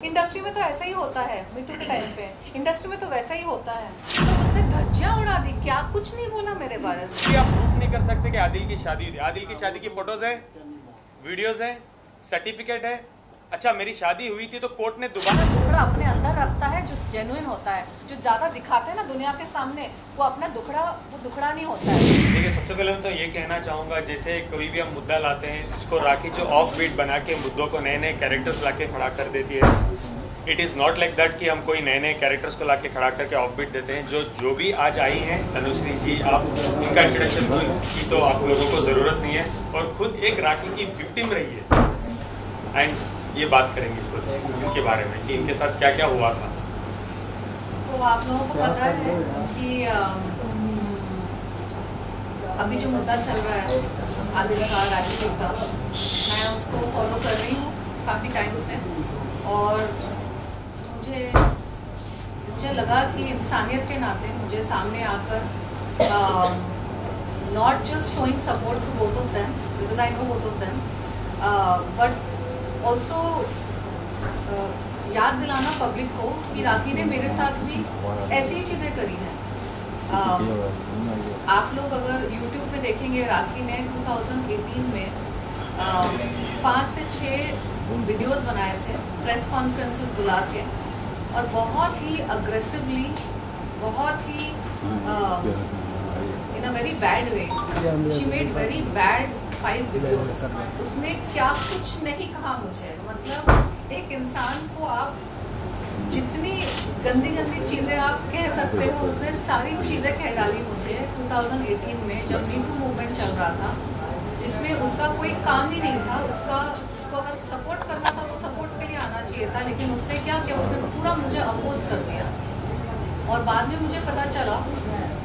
Industry में तो ऐसा ही होता है। मीटू के टाइम पे इंडस्ट्री में तो वैसा ही होता है। तो उसने धज्जियां उड़ा दी, क्या कुछ नहीं बोला मेरे बारे में। आप प्रूफ नहीं कर सकते कि आदिल की शादी हुई थी। आदिल की शादी की फोटोज है, वीडियोस है, सर्टिफिकेट है। अच्छा मेरी शादी हुई थी तो कोर्ट ने दोबारा दुखड़ा अपने अंदर रखता है जो जेन्युइन होता है। जो ज़्यादा दिखाते हैं ना दुनिया के सामने, वो अपना दुखड़ा नहीं होता है। देखिए, सबसे पहले मैं तो ये कहना चाहूँगा, जैसे कोई भी हम मुद्दा लाते हैं, इसको राखी जो ऑफ बीट बना के मुद्दों को नए नए कैरेक्टर्स ला के खड़ा कर देती है। It is not like that कि हम कोई नए नए कैरेक्टर्स को ला के खड़ा करके ऑफ बीट देते हैं। जो भी आज आई हैं, तनुश्री जी, आप इनका इंट्रोडक्शन की तो आप लोगों को ज़रूरत नहीं है, और खुद एक राखी की विक्टिम रही है। एंड ये बात करेंगे खुद इसके बारे में कि इनके साथ क्या क्या हुआ था। तो आप लोगों को पता है कि अभी जो मुद्दा चल रहा है आदिल का, राजवीर का, मैं उसको फॉलो कर रही हूँ काफ़ी टाइम से। और मुझे लगा कि इंसानियत के नाते मुझे सामने आकर not just showing support to both of them, because I know both of them, but also याद दिलाना पब्लिक को कि राखी ने मेरे साथ भी ऐसी ही चीज़ें करी हैं। आप लोग अगर YouTube पे देखेंगे, राखी ने 2018 में 5 से 6 वीडियोस बनाए थे, प्रेस कॉन्फ्रेंसेस बुला के, और बहुत ही अग्रेसिवली, बहुत ही in a very bad way, she made very bad 5 videos. उसने क्या कुछ नहीं कहा मुझे। मतलब एक इंसान को आप जितनी गंदी गंदी चीज़ें आप कह सकते हो, उसने सारी चीज़ें कह डाली मुझे 2018 में, जब मीटू मूवमेंट चल रहा था, जिसमें उसका कोई काम ही नहीं था। उसको अगर सपोर्ट करना था तो सपोर्ट के लिए आना चाहिए था, लेकिन उसने क्या किया, उसने पूरा मुझे अपोज कर दिया। और बाद में मुझे पता चला,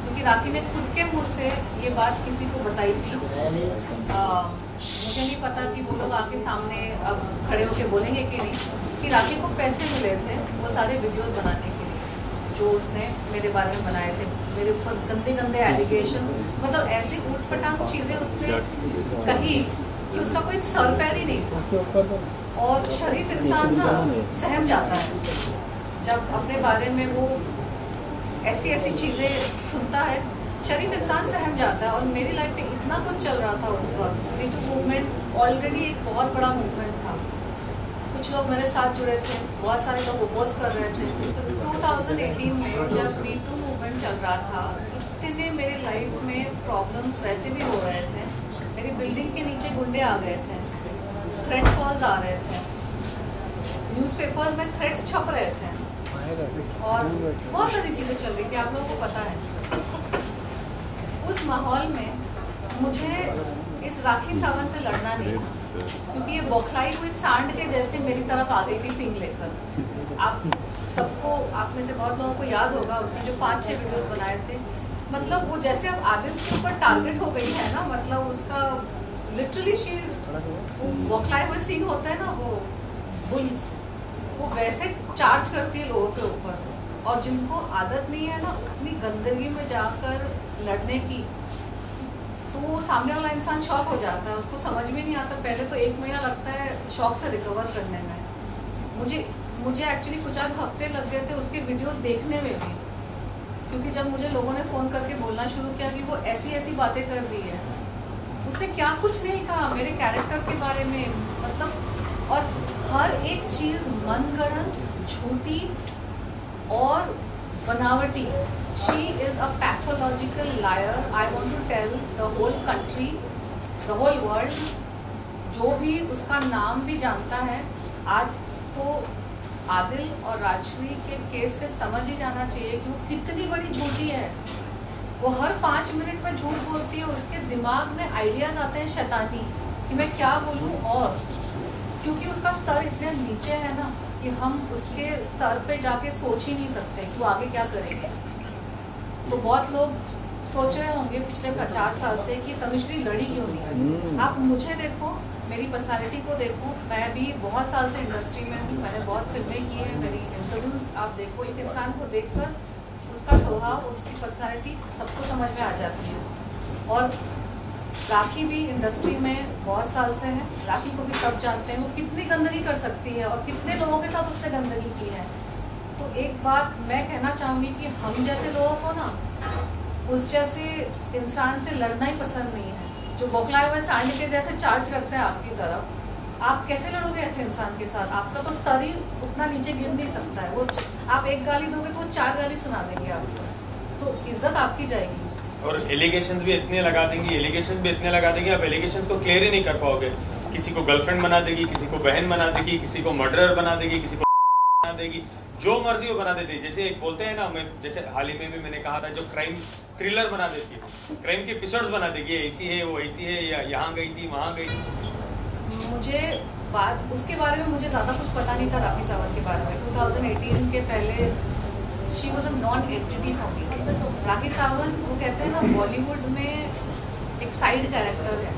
क्योंकि राखी ने खुद के मुँह से ये बात किसी को बताई थी, मुझे नहीं पता कि वो लोग आके सामने अब खड़े होके बोलेंगे कि नहीं, कि राखी को पैसे मिले थे वो सारे वीडियोस बनाने के लिए जो उसने मेरे बारे में बनाए थे, मेरे ऊपर गंदे गंदे एलिगेशंस, मतलब ऐसी ऊट-पटांग चीज़ें उसने कही कि उसका कोई सर पैर ही नहीं था। और शरीफ इंसान ना सहम जाता है जब अपने बारे में वो ऐसी ऐसी चीज़ें सुनता है। शरीफ इंसान सहम जाता है। और मेरी लाइफ में इतना कुछ चल रहा था उस वक्त। मीटू मूवमेंट ऑलरेडी एक बहुत बड़ा मूवमेंट था, कुछ लोग मेरे साथ जुड़े थे, बहुत सारे लोग अपोज कर रहे थे। 2018 में जब मीटू मूवमेंट चल रहा था, इतने मेरी लाइफ में प्रॉब्लम्स वैसे भी हो रहे थे। मेरी बिल्डिंग के नीचे गुंडे आ गए थे, थ्रेट कॉल्स आ रहे थे, न्यूज़पेपर्स में थ्रेट्स छप रहे थे, और बहुत सारी चीज़ें चल रही थी, आप लोगों को पता है। उस माहौल में मुझे इस राखी सावंत से लड़ना नहीं था, क्योंकि ये बौखलाई हुई सांड के जैसे मेरी तरफ आ गई थी सींग लेकर। आप सबको, आप में से बहुत लोगों को याद होगा, उसने जो 5-6 वीडियोस बनाए थे, मतलब वो जैसे अब आदिल के ऊपर टारगेट हो गई है ना, मतलब उसका लिटरली बौखलाई हुई सींग होता है ना, वो बुल्स, वो वैसे चार्ज करती है लोगों के ऊपर। और जिनको आदत नहीं है ना उतनी गंदगी में जाकर लड़ने की, तो वो सामने वाला इंसान शॉक हो जाता है, उसको समझ में नहीं आता। पहले तो 1 महीना लगता है शॉक से रिकवर करने में। मुझे एक्चुअली कुछ आध हफ्ते लग गए थे उसके वीडियोस देखने में भी, क्योंकि जब मुझे लोगों ने फ़ोन करके बोलना शुरू किया कि वो ऐसी ऐसी बातें कर रही है। उसने क्या कुछ नहीं कहा मेरे कैरेक्टर के बारे में, मतलब, और हर एक चीज़ मनगढ़ंत, झूठी और बनावटी। She is a pathological liar. I want to tell the whole country, the whole world, जो भी उसका नाम भी जानता है आज, तो आदिल और राजश्री के केस से समझ ही जाना चाहिए कि वो कितनी बड़ी झूठी है। वो हर 5 मिनट में झूठ बोलती है, उसके दिमाग में आइडियाज़ आते हैं शैतानी कि मैं क्या बोलूँ, और क्योंकि उसका स्तर इतने नीचे है ना कि हम उसके स्तर पे जाके सोच ही नहीं सकते कि वो आगे क्या करेंगे। तो बहुत लोग सोच रहे होंगे पिछले 50 साल से कि तनुश्री लड़ी क्यों नहीं। आप मुझे देखो, मेरी पर्सनालिटी को देखो, मैं भी बहुत साल से इंडस्ट्री में हूँ, मैंने बहुत फिल्में की हैं, मेरी इंटरव्यूज़ आप देखो, एक इंसान को देखकर उसका स्वभाव, उसकी पर्सनालिटी सबको समझ में आ जाती है। और राखी भी इंडस्ट्री में बहुत साल से है, राखी को भी सब जानते हैं वो कितनी गंदगी कर सकती है और कितने लोगों के साथ उसने गंदगी की है। तो एक बात मैं कहना चाहूँगी कि हम जैसे लोगों को ना उस जैसे इंसान से लड़ना ही पसंद नहीं है जो बौखलाए हुए सांड के जैसे चार्ज करते हैं आपकी तरफ। आप कैसे लड़ोगे ऐसे इंसान के साथ? आपका तो स्तर ही उतना नीचे गिर नहीं सकता है। वो आप एक गाली दोगे तो वो 4 गाली सुना देंगे आपको, तो इज्जत आपकी जाएगी। और एलिगेशंस भी इतने लगा देंगी, आप एलिगेशंस को क्लियर ही नहीं कर पाओगे। किसी को गर्लफ्रेंड बना देगी, किसी को बहन बना देगी, किसी को मर्डरर बना देगी, किसी को बना देगी, जो मर्जी वो बना देती है। जैसे एक बोलते हैं ना, मैं जैसे हाल ही में भी मैंने कहा था, जो क्राइम थ्रिलर बना देती है, क्राइम के एपिसोड्स बना देगी, ऐसी है वो ऐसी है, या यहाँ गई थी वहाँ गई। मुझे बात उसके बारे में मुझे ज़्यादा कुछ पता नहीं था राखी सावंत के बारे में। 2018 के पहले she was a non entity for me. Rakhi Sawant वो कहते हैं ना, बॉलीवुड में एक साइड कैरेक्टर है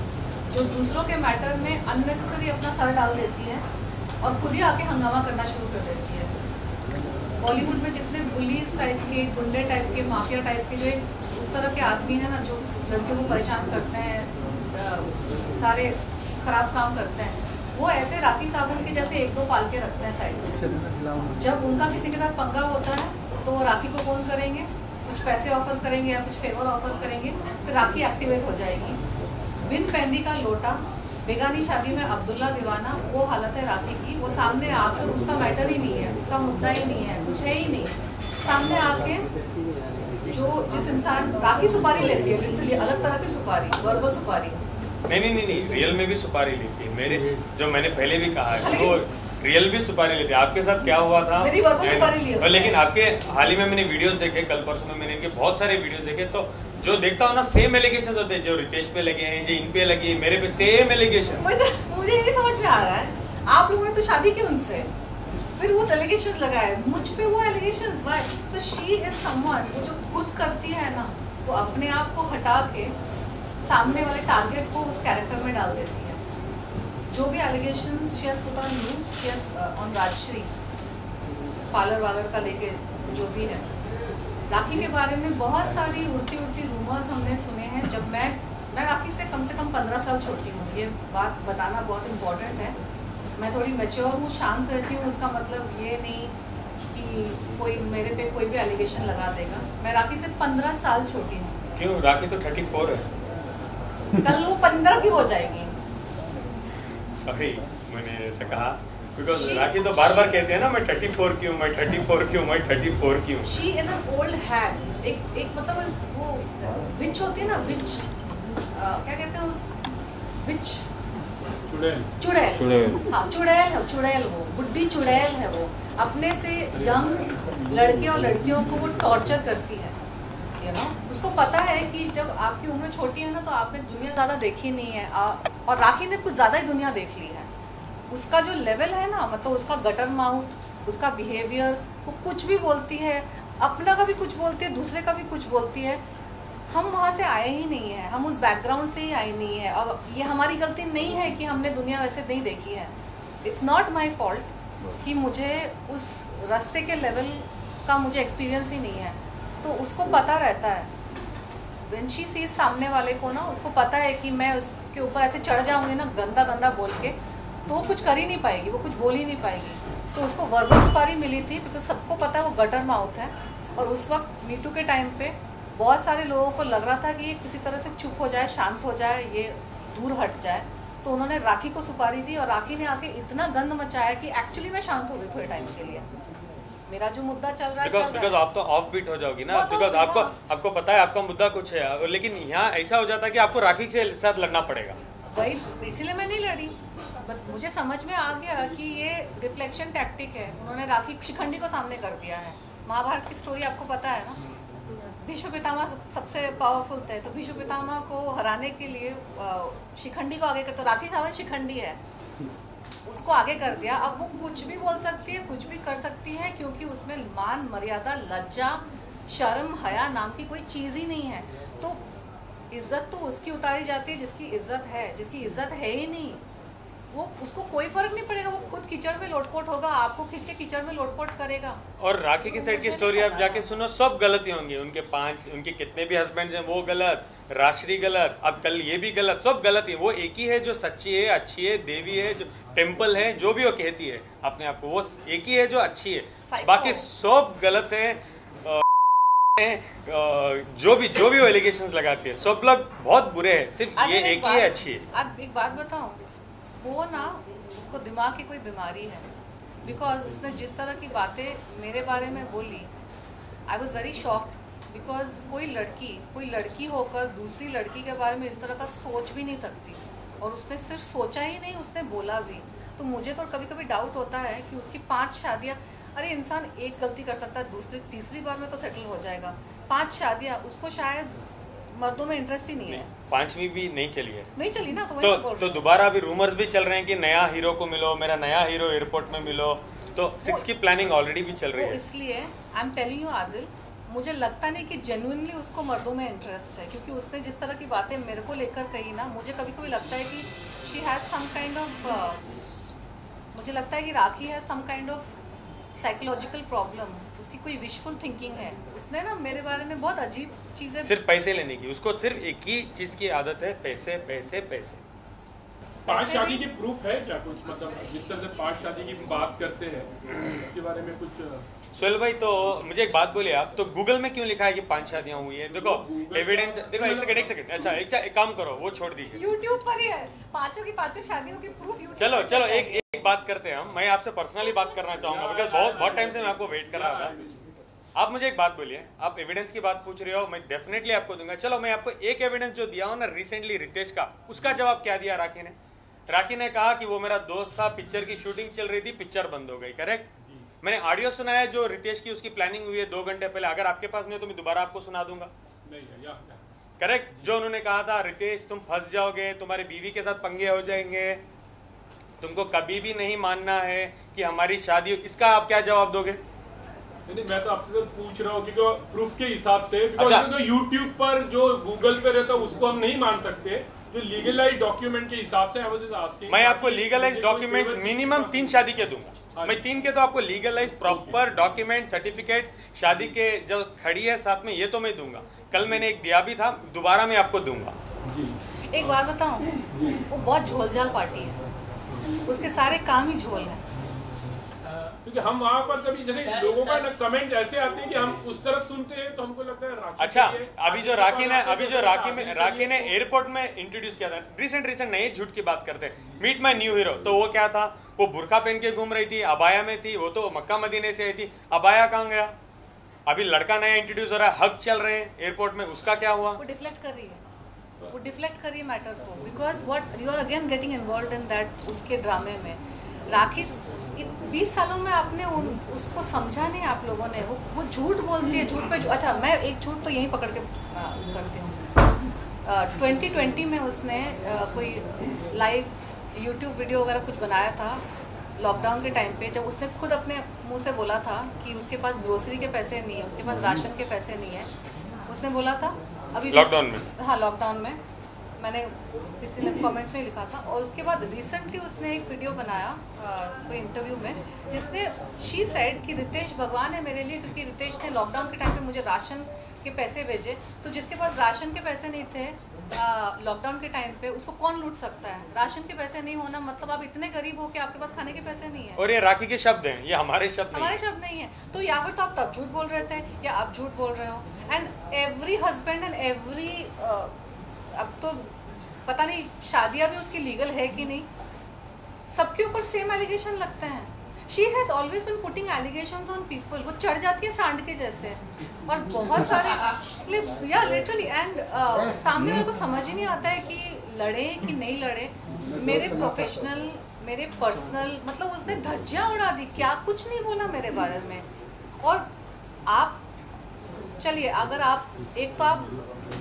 जो दूसरों के मैटर में अननेसेसरी अपना सर डाल देती है और खुद ही आके हंगामा करना शुरू कर देती है। बॉलीवुड में जितने बुलीज टाइप के, गुंडे टाइप के, माफिया टाइप के, जो एक उस तरह के आदमी हैं ना जो लड़कियों को परेशान करते हैं, सारे खराब काम करते हैं, वो ऐसे राखी सावंत के जैसे 1-2 पाल के रखते हैं साइड में। जब उनका किसी के साथ पंगा होता है तो वो राखी को फोन करेंगे, कुछ पैसे ऑफर करेंगे या कुछ फेवर ऑफर करेंगे, फिर राखी एक्टिवेट हो जाएगी। बिन पैंदी का लोटा, बेगानी शादी में अब्दुल्ला दीवाना, वो हालत है राखी की। वो सामने आकर उसका मैटर ही नहीं है, उसका मुद्दा ही नहीं है, कुछ है ही नहीं। सामने आके जो जिस इंसान राखी सुपारी लेती है, लिटरली अलग तरह की सुपारी, वर्बल सुपारी। नहीं, रियल में भी सुपारी लेती है। मेरे जो मैंने पहले भी कहा है, वो रियल भी सुपारी लेती है। आपके साथ क्या हुआ था? मेरी वर्बल सुपारी ली उसने। लेकिन आपके हाल ही में मैंने वीडियोस देखे, कल परसों में मैंने इनके बहुत सारे वीडियोस देखे, तो जो देखता हूँ ना, सेम एलिगेशन होते हैं। जो रितेश पे लगे हैं, जो इन पे लगे हैं, मेरे पे सेम एलिगेशन। मुझे ये नहीं समझ में आ रहा है, आप लोगों ने तो शादी की उनसे, फिर वो एलिगेशंस लगाए मुझ पे, वो allegations why? So she is someone, वो जो खुद करती है ना, वो अपने आप को हटा के सामने वाले टारगेट को उस कैरेक्टर में डाल देती है। जो भी allegations she has put on you, she has on Rajshri, parlour वालर का लेके जो भी है, राखी के बारे में बहुत सारी उड़ती रूमर्स हमने सुने हैं। जब मैं राखी से कम 15 साल छोटी हूँ, ये बात बताना बहुत इम्पोर्टेंट है। मैं थोड़ी मैच्योर हूँ, शांत रहती हूँ, उसका मतलब ये नहीं कि कोई मेरे पे कोई भी एलिगेशन लगा देगा। मैं राखी से 15 साल छोटी हूँ। क्यों? राखी तो 34 है। कल वो 15 की हो जाएगी। सॉरी, मैंने ऐसा कहा बिकॉज राखी तो बार कहते हैं ना, मैं 34 की हूँ, मैं 34 की हूँ, मैं 34 की हूँ। शी इज एन ओल्ड हैग। एक मतलब वो विच होती है ना, विच क्या कहते हैं उस विच? चुड़ैल। हाँ, चुड़ैल वो बुढ़ी चुड़ैल है। वो अपने से यंग लड़के और लड़कियों को वो टॉर्चर करती है, यू नो। उसको पता है कि जब आपकी उम्र छोटी है ना, तो आपने दुनिया ज़्यादा देखी नहीं है, और राखी ने कुछ ज़्यादा ही दुनिया देख ली है। उसका जो लेवल है ना, मतलब उसका गटर माउथ, उसका बिहेवियर, वो कुछ भी बोलती है, अपना का भी कुछ बोलती है, दूसरे का भी कुछ बोलती है। हम वहाँ से आए ही नहीं है, हम उस बैकग्राउंड से ही आए नहीं है, और ये हमारी गलती नहीं है कि हमने दुनिया वैसे नहीं देखी है। इट्स नॉट माई फॉल्ट कि मुझे उस रास्ते के लेवल का मुझे एक्सपीरियंस ही नहीं है। तो उसको पता रहता है, व्हेन शी सीज सामने वाले को ना, उसको पता है कि मैं उसके ऊपर ऐसे चढ़ जाऊँगी ना गंदा बोल के, तो वो कुछ कर ही नहीं पाएगी, वो कुछ बोल ही नहीं पाएगी। तो उसको वर्बल सुपारी मिली थी, बिकॉज सबको पता है वो गटर माउथ है। और उस वक्त मीटू के टाइम पे बहुत सारे लोगों को लग रहा था कि ये किसी तरह से चुप हो जाए, शांत हो जाए, ये दूर हट जाए। तो उन्होंने राखी को सुपारी दी, और राखी ने आके इतना गंद मचाया कि एक्चुअली मैं शांत हो गई थोड़े टाइम के लिए। मेरा जो मुद्दा चल रहा है बिकॉज आप तो ऑफ बीट हो जाओगी ना, बिकॉज आपको पता है आपका मुद्दा कुछ है, लेकिन यहाँ ऐसा हो जाता है कि आपको राखी के साथ लड़ना पड़ेगा। वही, इसीलिए मैं नहीं लड़ी। बट मुझे समझ में आ गया कि ये रिफ्लेक्शन टैक्टिक है। उन्होंने राखी शिखंडी को सामने कर दिया है। महाभारत की स्टोरी आपको पता है ना, भीष्म पितामह सबसे पावरफुल थे, तो भीष्म पितामह को हराने के लिए शिखंडी को आगे कर, तो राखी सावंत शिखंडी है, उसको आगे कर दिया। अब वो कुछ भी बोल सकती है, कुछ भी कर सकती है, क्योंकि उसमें मान, मर्यादा, लज्जा, शर्म, हया नाम की कोई चीज़ ही नहीं है। तो इज्जत तो उसकी उतारी जाती है जिसकी इज्जत है, जिसकी इज्जत है ही नहीं, वो उसको कोई फर्क नहीं पड़ेगा, वो खुद कीचड़ में लोटपोट होगा, आपको खींच के कीचड़ में लोटपोट करेगा। और राखी की साइड की स्टोरी आप जाके सुनो, सब गलती होंगी, उनके कितने भी हस्बैंड्स हैं वो गलत, राश्री गलत, अब कल ये भी गलत, सब गलत है। वो एक ही है जो सच्ची है, अच्छी है, देवी है, जो टेम्पल है, जो भी वो कहती है अपने आप को, वो एक ही है जो अच्छी है, बाकी सब गलत है। जो भी वो एलिगेशंस लगाती है सब लोग बहुत बुरे हैं, सिर्फ ये एक ही है अच्छी है। अब एक बात बताऊं, वो ना उसको दिमाग की कोई बीमारी है, बिकॉज उसने जिस तरह की बातें मेरे बारे में बोली, I was very shocked, because कोई लड़की होकर दूसरी लड़की के बारे में इस तरह का सोच भी नहीं सकती, और उसने सिर्फ सोचा ही नहीं, उसने बोला भी। तो मुझे तो कभी कभी डाउट होता है कि उसकी 5 शादियाँ, अरे इंसान एक गलती कर सकता है, दूसरी तीसरी बार में तो सेटल हो जाएगा, 5 शादियाँ, उसको शायद मर्दों में इंटरेस्ट ही नहीं है। 5वीं भी नहीं चली है, नहीं चली ना, तो दोबारा अभी रूमर्स भी चल रहे हैं कि नया हीरो को मिलो, मेरा नया हीरो एयरपोर्ट में मिलो, तो 6 की प्लानिंग ऑलरेडी भी चल रही है। इसलिए I am telling you Adil, मुझे लगता नहीं कि जेन्युइनली उसको मर्दों में इंटरेस्ट है, क्योंकि उसने जिस तरह की बातें मेरे को लेकर कही ना, मुझे कभी कभी लगता है कि she has some kind of, मुझे लगता है कि Rakhi has some kind of psychological problem, उसकी कोई विशफुल थिंकिंग है। उसने ना मेरे बारे में बहुत अजीब चीज़ें, सिर्फ पैसे लेने की, उसको सिर्फ एक ही चीज़ की आदत है, पैसे पैसे पैसे। 5 शादी की प्रूफ है क्या कुछ, मतलब जिस तरह से 5 शादी की बात करते हैं उसके बारे में कुछ? सोहेल भाई, तो मुझे एक बात बोलिए आप, तो गूगल में क्यों लिखा है कि 5 शादियां हुई है? देखो एविडेंस, देखो एक सेकंड, अच्छा एक काम करो, वो छोड़ दीजिए, यूट्यूब पर ही है, 5 की 5 शादियों की प्रूफ यूट्यूब। चलो एक बात करते हैं हम, मैं आपसे पर्सनली बात करना चाहूंगा, बिकॉज बहुत टाइम से मैं आपको वेट कर रहा था। आप मुझे एक बात बोलिए, आप एविडेंस की बात पूछ रहे हो, मैं डेफिनेटली आपको दूंगा। चलो मैं आपको एक एविडेंस जो दिया हूँ ना रिसेंटली रितेश का, उसका जवाब क्या दिया राखी ने? राखी ने कहा कि वो मेरा दोस्त था, पिक्चर की शूटिंग चल रही थी, पिक्चर बंद हो गई, करेक्ट? मैंने ऑडियो सुनाया जो रितेश की उसकी प्लानिंग हुई है 2 घंटे पहले, अगर आपके पास नहीं तो मैं दोबारा आपको सुना दूंगा, करेक्ट? जो उन्होंने कहा था, रितेश तुम फंस जाओगे, तुम्हारी बीवी के साथ पंगे हो जाएंगे, तुमको कभी भी नहीं मानना है कि हमारी शादी, इसका आप क्या जवाब दोगे? नहीं, मैं तो आपसे सिर्फ पूछ रहा हूँ क्योंकि प्रूफ के हिसाब से, तो यूट्यूब पर जो गूगल पे रहता है उसको हम नहीं मान सकते, जो लीगलाइज डॉक्यूमेंट के हिसाब से मैं आपको लीगलाइज डॉक्यूमेंट्स मिनिमम 3 शादी के दूंगा, मैं 3 के तो आपको लीगलाइज प्रॉपर डॉक्यूमेंट सर्टिफिकेट शादी के जो खड़ी है साथ में, ये तो मैं दूंगा। कल मैंने एक दिया भी था, दोबारा मैं आपको दूंगा। एक बात बताऊं, वो बहुत झोलझाल पार्टी है, उसके सारे काम ही झोल है। क्योंकि हम वहाँ पर कभी जैसे लोगों का ना कमेंट ऐसे आते हैं कि हम उस तरफ सुनते हैं तो हमको लगता है राखी। अच्छा, अभी जो राखी ने एयरपोर्ट में इंट्रोड्यूस किया था, रिसेंट नए झूठ की बात करते हैं, मीट माय न्यू हीरो, तो वो क्या था? वो बुरखा पहन के घूम रही थी, अबाया में थी, वो तो मक्का मदीने से आई थी, अबाया कहाँ गया? अभी लड़का नया इंट्रोड्यूस हो रहा है, हक चल रहे हैं एयरपोर्ट में, उसका क्या हुआ? वो डिफ्लेक्ट कर रही है मैटर को, because what you are again getting involved in that, उसके ड्रामे में। राखी 20 सालों में आपने उसको समझा नहीं आप लोगों ने, वो झूठ बोलती है, झूठ पे अच्छा मैं एक झूठ तो यहीं पकड़ के करती हूँ। 2020 में उसने कोई लाइव यूट्यूब वीडियो वगैरह कुछ बनाया था लॉकडाउन के टाइम पे, जब उसने खुद अपने मुंह से बोला था कि उसके पास ग्रोसरी के पैसे नहीं है, उसके पास राशन के पैसे नहीं है, उसने बोला था अभी लॉकडाउन में। हाँ, लॉकडाउन में, मैंने किसी ने कमेंट्स में लिखा था। और उसके बाद रिसेंटली उसने एक वीडियो बनाया कोई इंटरव्यू में, जिसने शी सेड कि रितेश भगवान है मेरे लिए, क्योंकि रितेश ने लॉकडाउन के टाइम पे मुझे राशन के पैसे भेजे, तो जिसके पास राशन के पैसे नहीं थे लॉकडाउन के टाइम पे, उसको कौन लूट सकता है? राशन के पैसे नहीं होना मतलब आप इतने गरीब हो कि आपके पास खाने के पैसे नहीं है। और ये राखी के शब्द हैं, ये हमारे शब्द नहीं है। तो या फिर तो आप तब झूठ बोल रहे थे या आप झूठ बोल रहे हो। And every husband and every, अब तो पता नहीं शादियाँ भी उसकी लीगल है कि नहीं, सबके ऊपर सेम एलिगेशन लगते हैं। She has always been putting allegations on people, वो चढ़ जाती है सांड के जैसे, और बहुत सारे या लिटरली। एंड सामने वाले को समझ ही नहीं आता है कि लड़े कि नहीं लड़े। मेरे प्रोफेशनल, मेरे पर्सनल, मतलब उसने धज्जियाँ उड़ा दी, क्या कुछ नहीं बोला मेरे बारे में। और आप चलिए, अगर आप एक तो आप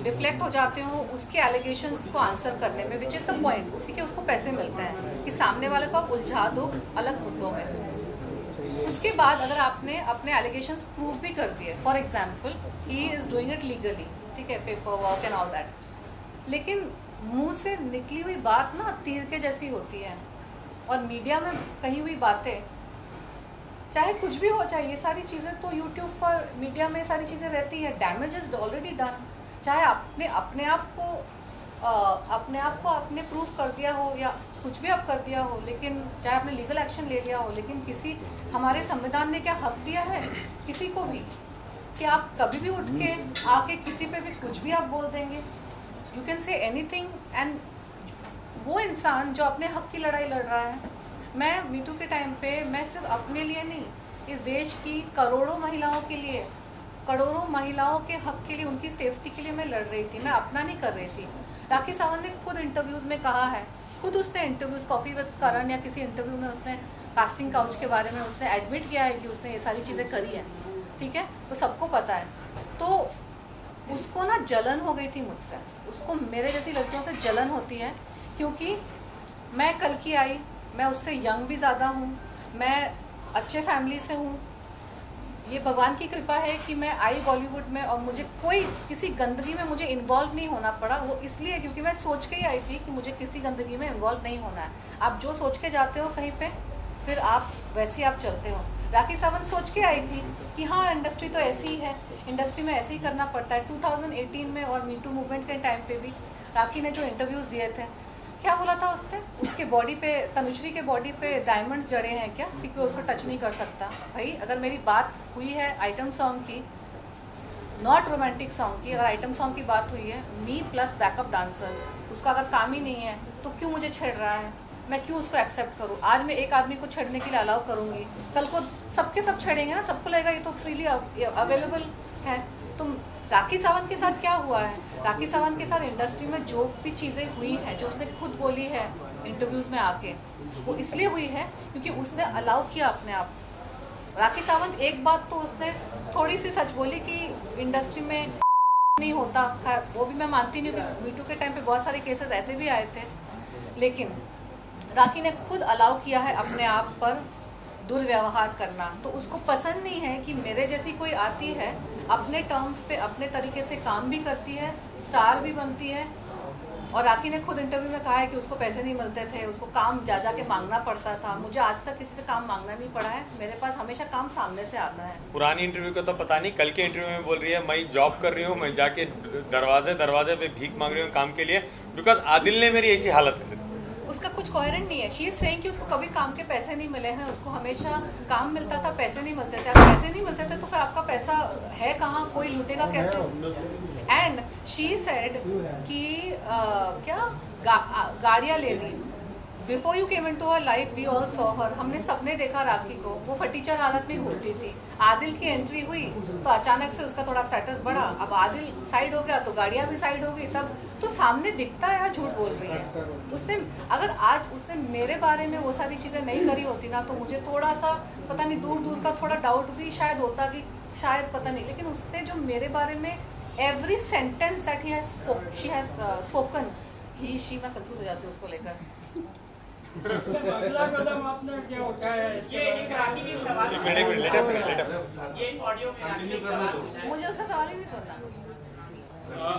डिफ्लेक्ट हो जाते हो उसके एलिगेशंस को आंसर करने में, विच इज़ द पॉइंट, उसी के उसको पैसे मिलते हैं कि सामने वाले को आप उलझा दो अलग मुद्दों में। उसके बाद अगर आपने अपने एलिगेशंस प्रूव भी कर दिए, for example he is doing it legally, ठीक है, paper work and all that, लेकिन मुंह से निकली हुई बात ना तीर के जैसी होती है। और मीडिया में कही हुई बातें, चाहे कुछ भी हो, चाहे ये सारी चीज़ें तो यूट्यूब पर मीडिया में सारी चीज़ें रहती है। Damage is already done. चाहे आपने अपने आप को आपने प्रूफ कर दिया हो या कुछ भी आप कर दिया हो, लेकिन चाहे आपने लीगल एक्शन ले लिया हो, लेकिन किसी हमारे संविधान ने क्या हक दिया है किसी को भी कि आप कभी भी उठ के आके किसी पे भी कुछ भी आप बोल देंगे। You can say anything. And वो इंसान जो अपने हक की लड़ाई लड़ रहा है, मैं मीटू के टाइम पे मैं सिर्फ अपने लिए नहीं, इस देश की करोड़ों महिलाओं के लिए, करोड़ों महिलाओं के हक के लिए, उनकी सेफ्टी के लिए मैं लड़ रही थी। मैं अपना नहीं कर रही थी। राखी सावंत ने खुद इंटरव्यूज़ में कहा है, खुद उसने इंटरव्यूज़ कॉफ़ी विद करण या किसी इंटरव्यू में उसने कास्टिंग काउच के बारे में उसने एडमिट किया है कि उसने ये सारी चीज़ें करी है। ठीक है, वो सबको पता है। तो उसको ना जलन हो गई थी मुझसे, उसको मेरे जैसी लड़कियों से जलन होती है, क्योंकि मैं कल की आई, मैं उससे यंग भी ज़्यादा हूँ, मैं अच्छे फैमिली से हूँ। ये भगवान की कृपा है कि मैं आई बॉलीवुड में और मुझे कोई किसी गंदगी में मुझे इन्वॉल्व नहीं होना पड़ा। वो इसलिए क्योंकि मैं सोच के ही आई थी कि मुझे किसी गंदगी में इन्वॉल्व नहीं होना है। आप जो सोच के जाते हो कहीं पे, फिर आप वैसे ही आप चलते हो। राखी सावंत सोच के आई थी कि हाँ इंडस्ट्री तो ऐसी ही है, इंडस्ट्री में ऐसे ही करना पड़ता है। 2018 में और मीटू मूवमेंट के टाइम पे भी राखी ने जो इंटरव्यूज़ दिए थे, क्या बोला था उसने, उसके बॉडी पे, तनुश्री के बॉडी पे डायमंड्स जड़े हैं क्या, क्योंकि उसको टच नहीं कर सकता। भाई अगर मेरी बात हुई है आइटम सॉन्ग की, नॉट रोमांटिक सॉन्ग की, अगर आइटम सॉन्ग की बात हुई है, मी प्लस बैकअप डांसर्स, उसका अगर काम ही नहीं है तो क्यों मुझे छेड़ रहा है, मैं क्यों उसको एक्सेप्ट करूँ। आज मैं एक आदमी को छेड़ने के लिए अलाउ करूँगी, कल को सबके सब छेड़ेंगे ना, सबको लगेगा ये तो फ्रीली अवेलेबल है। तो राखी सावंत के साथ क्या हुआ है, राखी सावंत के साथ इंडस्ट्री में जो भी चीज़ें हुई हैं, जो उसने खुद बोली है इंटरव्यूज़ में आके, वो इसलिए हुई है क्योंकि उसने अलाउ किया अपने आप। राखी सावंत एक बात तो उसने थोड़ी सी सच बोली कि इंडस्ट्री में नहीं होता, वो भी मैं मानती नहीं हूँ। मीटू के टाइम पे बहुत सारे केसेस ऐसे भी आए थे, लेकिन राखी ने खुद अलाउ किया है अपने आप पर दुर्व्यवहार करना। तो उसको पसंद नहीं है कि मेरे जैसी कोई आती है, अपने टर्म्स पे अपने तरीके से काम भी करती है, स्टार भी बनती है। और राखी ने खुद इंटरव्यू में कहा है कि उसको पैसे नहीं मिलते थे, उसको काम जा के मांगना पड़ता था। मुझे आज तक किसी से काम मांगना नहीं पड़ा है, मेरे पास हमेशा काम सामने से आता है। पुरानी इंटरव्यू का तो पता नहीं, कल के इंटरव्यू में बोल रही है मैं जॉब कर रही हूँ, मैं जाके दरवाजे पे भीख मांग रही हूँ काम के लिए, बिकॉज आदिल ने मेरी ऐसी हालत कर दी। उसका कुछ कोहेरेंट नहीं है। शी इज सेइंग कि उसको कभी काम के पैसे नहीं मिले हैं, उसको हमेशा काम मिलता था, पैसे नहीं मिलते थे। अगर पैसे नहीं मिलते थे तो फिर आपका पैसा है कहाँ, कोई लूटेगा कैसे। एंड शी सेड कि गाड़ियाँ ले ली। Before you came into her life we all saw her, हमने सबने देखा राखी को, वो फटीचर हालत में घूमती थी। आदिल की एंट्री हुई तो अचानक से उसका थोड़ा स्टेटस बढ़ा, अब आदिल साइड हो गया तो गाड़ियाँ भी साइड हो गई, सब तो सामने दिखता है। झूठ बोल रही है उसने। अगर आज उसने मेरे बारे में वो सारी चीज़ें नहीं करी होती ना, तो मुझे थोड़ा सा पता नहीं दूर का थोड़ा डाउट भी शायद होता कि शायद पता नहीं, लेकिन उसने जो मेरे बारे में every sentence that she has spoken, he she, मैं कंफ्यूज हो जाती हूँ उसको लेकर। आपने क्या उठाया है? ये एक राखी भी सवाल, ये ऑडियो में राखी भी सवाल पूछा है, मुझे उसका सवाल ही नहीं सुनना।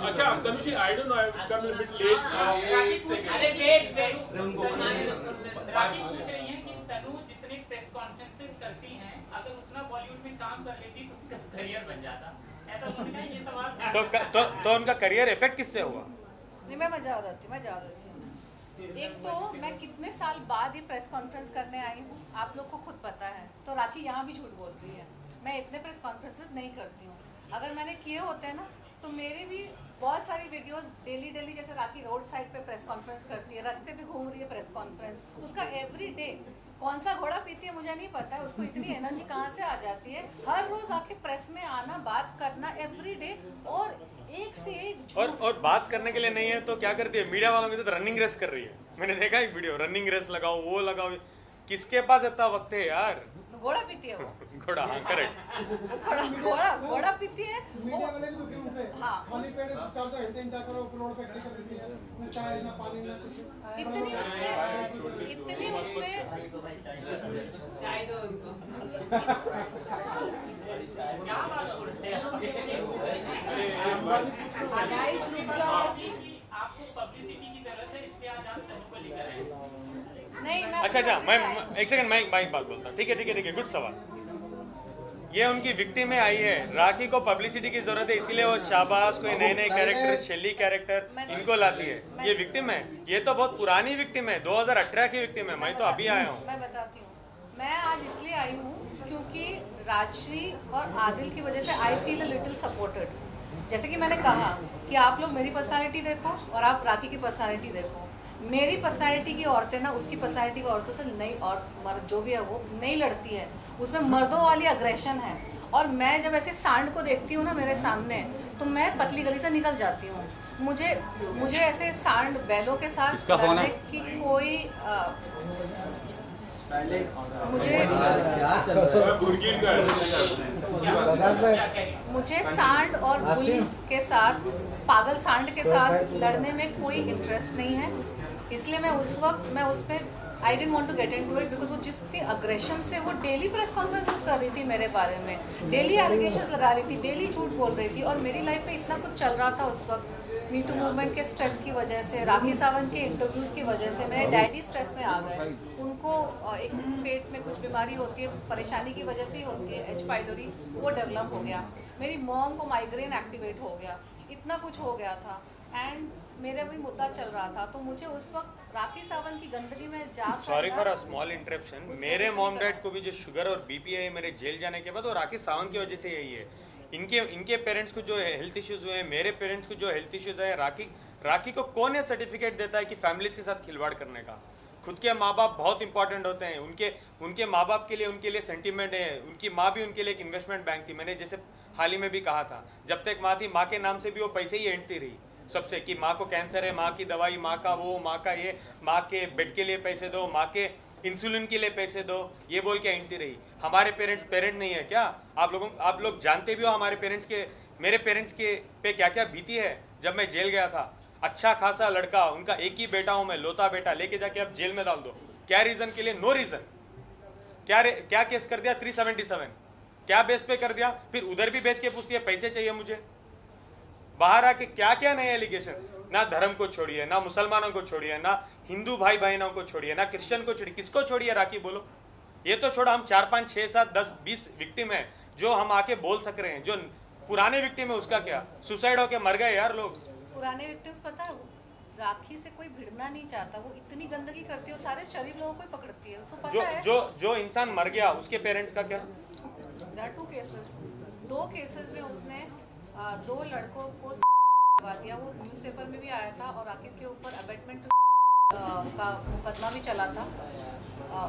अच्छा Tanushree, I don't know, I have come a bit late. Rakhi पूछ, अरे वेट राखी पूछ रही है कि तनु जितने प्रेस कॉन्फ्रेंसेस करती हैं, अगर उतना बॉलीवुड में काम कर लेती तो उनका करियर बन जाता। ऐसा उन्होंने कहा, ये सवाल तो उनका करियर इफेक्ट किससे हुआ? नहीं, मैं मजा आ रही थी। एक तो मैं कितने साल बाद ये प्रेस कॉन्फ्रेंस करने आई हूँ, आप लोग को खुद पता है। तो राखी यहाँ भी झूठ बोल रही है, मैं इतने प्रेस कॉन्फ्रेंसेस नहीं करती हूँ। अगर मैंने किए होते हैं ना, तो मेरे भी बहुत सारी वीडियोस डेली जैसे राखी रोड साइड पे प्रेस कॉन्फ्रेंस करती है, रास्ते पे घूम रही है प्रेस कॉन्फ्रेंस, उसका एवरी डे कौन सा घोड़ा पीती है मुझे नहीं पता है, उसको इतनी एनर्जी कहाँ से आ जाती है, हर रोज आके प्रेस में आना, बात करना एवरी डे, और एक से एक और बात करने के लिए नहीं है तो क्या करती है, मीडिया वालों के साथ रनिंग रेस कर रही है। मैंने देखा एक वीडियो, रनिंग रेस लगाओ, वो लगाओ, किसके पास इतना वक्त है यार। तो घोड़ा पीती है वो, घोड़ा, हाँ करेक्ट, घोड़ा पीती है। मीडिया वाले भी दुखी उनसे, हाँ, खाली पेट 4 घंटे इंतजार करो, रोड पे खड़ी कर देती है, ना चाय ना पानी ना कुछ। इतनी उसमें चाय दो उनको। क्या बात बोल रहे हैं आपको पब्लिसिटी की जरूरत है, इसलिए आज आप तनु को लेकर आए। नहीं, मैं अच्छा मैं एक सेकंड मैं एक बात बोलता हूँ। ठीक है गुड सवाल। ये उनकी विक्टिम में आई है, राखी को पब्लिसिटी की जरूरत है, इसीलिए वो शाबाश कोई नए कैरेक्टर, शेली कैरेक्टर इनको लाती है। ये विक्टिम है, ये तो बहुत पुरानी विक्टिम है, 2018 की विक्टिम है। मैं तो अभी आया हूँ। मैं बताती हूँ, मैं आज इसलिए आई हूँ क्योंकि राजश्री और आदिल की वजह से I feel a little supported. जैसे कि मैंने कहा कि आप लोग मेरी पर्सनालिटी देखो और आप राखी की पर्सनालिटी देखो। मेरी पर्सनालिटी की औरतें ना उसकी पर्सनालिटी की औरतों से नहीं, और मर्द जो भी है वो नहीं लड़ती है, उसमें मर्दों वाली अग्रेशन है। और मैं जब ऐसे सांड को देखती हूँ ना मेरे सामने, तो मैं पतली गली से निकल जाती हूँ। मुझे ऐसे सांड बैलों के साथ लड़ने की कोई मुझे सांड और बुल के साथ, पागल सांड के साथ लड़ने में कोई इंटरेस्ट नहीं है। इसलिए मैं उस पर I don't want to get into it, because वो जितनी अग्रेशन से वो डेली प्रेस कॉन्फ्रेंसेस कर रही थी मेरे बारे में, डेली एलिगेशंस लगा रही थी, डेली झूठ बोल रही थी। और मेरी लाइफ में इतना कुछ चल रहा था उस वक्त, मी टू मूवमेंट के स्ट्रेस की वजह से, राखी सावंत के इंटरव्यूज़ की वजह से मेरे डैडी स्ट्रेस में आ गए। उनको एक पेट में कुछ बीमारी होती है, परेशानी की वजह से ही होती है, एच पाइलोरी, वो डेवलप हो गया। मेरी मॉम को माइग्रेन एक्टिवेट हो गया, इतना कुछ हो गया था। एंड मेरा भी मुद्दा चल रहा था, तो मुझे उस वक्त राखी सावंत की गंदगी में जा, sorry for a small interruption, मेरे मॉम डैड को भी जो शुगर और बीपी है मेरे जेल जाने के बाद, वो राखी सावंत की वजह से यही है। इनके पेरेंट्स को जो हेल्थ इश्यूज हुए हैं, मेरे पेरेंट्स को जो हेल्थ इश्यूज है, राखी को कौन ये सर्टिफिकेट देता है कि फैमिलीज के साथ खिलवाड़ करने का? खुद के माँ बाप बहुत इंपॉर्टेंट होते हैं, उनके माँ बाप के लिए उनके लिए सेंटीमेंट है। उनकी माँ भी उनके लिए एक इन्वेस्टमेंट बैंक थी। मैंने जैसे हाल ही में भी कहा था, जब तक माँ थी, माँ के नाम से भी वो पैसे ही एंटती रही सबसे, कि माँ को कैंसर है, माँ की दवाई, माँ का वो, माँ का ये, माँ के बेड के लिए पैसे दो, माँ के इंसुलिन के लिए पैसे दो, ये बोल के एंटती रही। हमारे पेरेंट नहीं है क्या? आप लोग जानते भी हो हमारे पेरेंट्स के, मेरे पेरेंट्स के पे क्या क्या बीती है। जब मैं जेल गया था, अच्छा खासा लड़का, उनका एक ही बेटा हूं मैं, लोता बेटा, लेके जाके आप जेल में डाल दो। क्या रीजन के लिए? No reason. क्या केस कर दिया? 377 क्या बेस पे कर दिया? फिर उधर भी बेच के पूछती है पैसे चाहिए मुझे। बाहर आके क्या क्या नए एलिगेशन, ना धर्म को छोड़िए, ना मुसलमानों को छोड़िए, ना हिंदू भाई बहनों को छोड़िए, ना क्रिश्चियन को छोड़िए, किसको छोड़िए? राखी बोलो। ये तो छोड़ो, हम 4, 5, 6, 7, 10, 20 विक्टिम है जो हम आके बोल सक रहे हैं। जो पुराने विक्टिम है उसका क्या? सुसाइड होके मर गए यार लोग। पुराने विक्टिम्स पता है, राखी से कोई भिड़ना नहीं चाहता, वो इतनी गंदगी करती है, सारे शरीफ लोगों को ही पकड़ती है, उसको पता है। जो इंसान मर गया उसके पेरेंट्स का क्या? There are 2 cases, 2 केसेस में उसने 2 लड़कों को लगा दिया। वो न्यूज़पेपर में भी आया था, और राखी के ऊपर अबेटमेंट का मुकदमा भी चला था।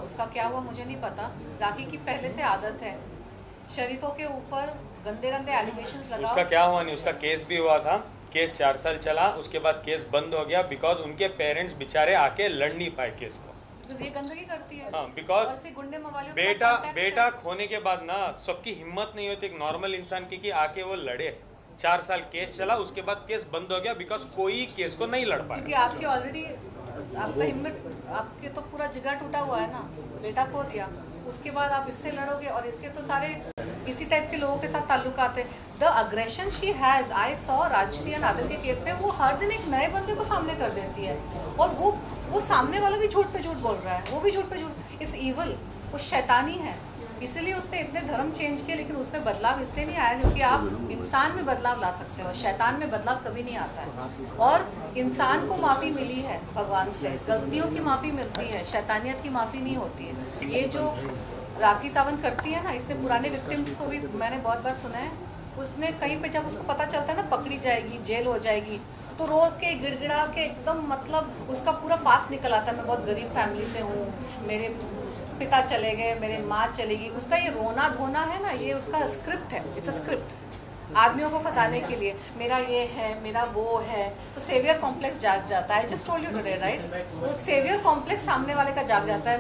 उसका क्या हुआ मुझे नहीं पता। राखी की पहले से आदत है शरीफों के ऊपर गंदे एलिगेशंस लगाओ। उसका क्या हुआ नहीं, उसका केस भी हुआ था, केस 4 साल चला, उसके बाद केस बंद हो गया बिकॉज उनके पेरेंट्स बेचारे आके लड़ नहीं पाए केस को। ये गंदगी करती है। हाँ, बिकॉज बेटा खोने के बाद ना सबकी हिम्मत नहीं होती एक नॉर्मल इंसान की कि आके वो लड़े। 4 साल केस चला, उसके बाद केस बंद हो गया बिकॉज कोई केस को नहीं लड़ पाया। क्योंकि आपकी ऑलरेडी आपका हिम्मत, आपके तो पूरा जिगर टूटा हुआ है ना, बेटा खो दिया, उसके बाद आप इससे लड़ोगे। और इसके तो सारे इसी टाइप के लोगों के साथ ताल्लुकात है। The aggression she has, I saw Rajshri और आदिल के केस में, वो हर दिन एक नए बंदे को सामने कर देती है, और वो सामने वाला भी झूठ पे झूठ बोल रहा है, वो भी झूठ पे झूठ। इस ईवल, वो शैतानी है, इसलिए उसने इतने धर्म चेंज किए, लेकिन उसमें बदलाव इसलिए नहीं आया क्योंकि आप इंसान में बदलाव ला सकते हो, शैतान में बदलाव कभी नहीं आता है। और इंसान को माफ़ी मिली है भगवान से, गलतियों की माफ़ी मिलती है, शैतानियत की माफ़ी नहीं होती है। ये जो राखी सावंत करती है ना, इसने पुराने विक्टिम्स को भी मैंने बहुत बार सुना है, उसने कहीं पे जब उसको पता चलता है ना पकड़ी जाएगी, जेल हो जाएगी, तो रो के गिड़गिड़ा के एकदम, मतलब उसका पूरा पास निकल आता है। मैं बहुत गरीब फैमिली से हूँ, मेरे पिता चले गए, मेरे माँ चलेगी, उसका ये रोना धोना है ना, ये उसका स्क्रिप्ट है, इट्स अ स्क्रिप्ट आदमियों को फंसाने के लिए। मेरा ये है, मेरा वो है, तो सेवियर कॉम्प्लेक्स जाग जाता है। Just told you today right, वो सेवियर कॉम्प्लेक्स सामने वाले का जाग जाता है।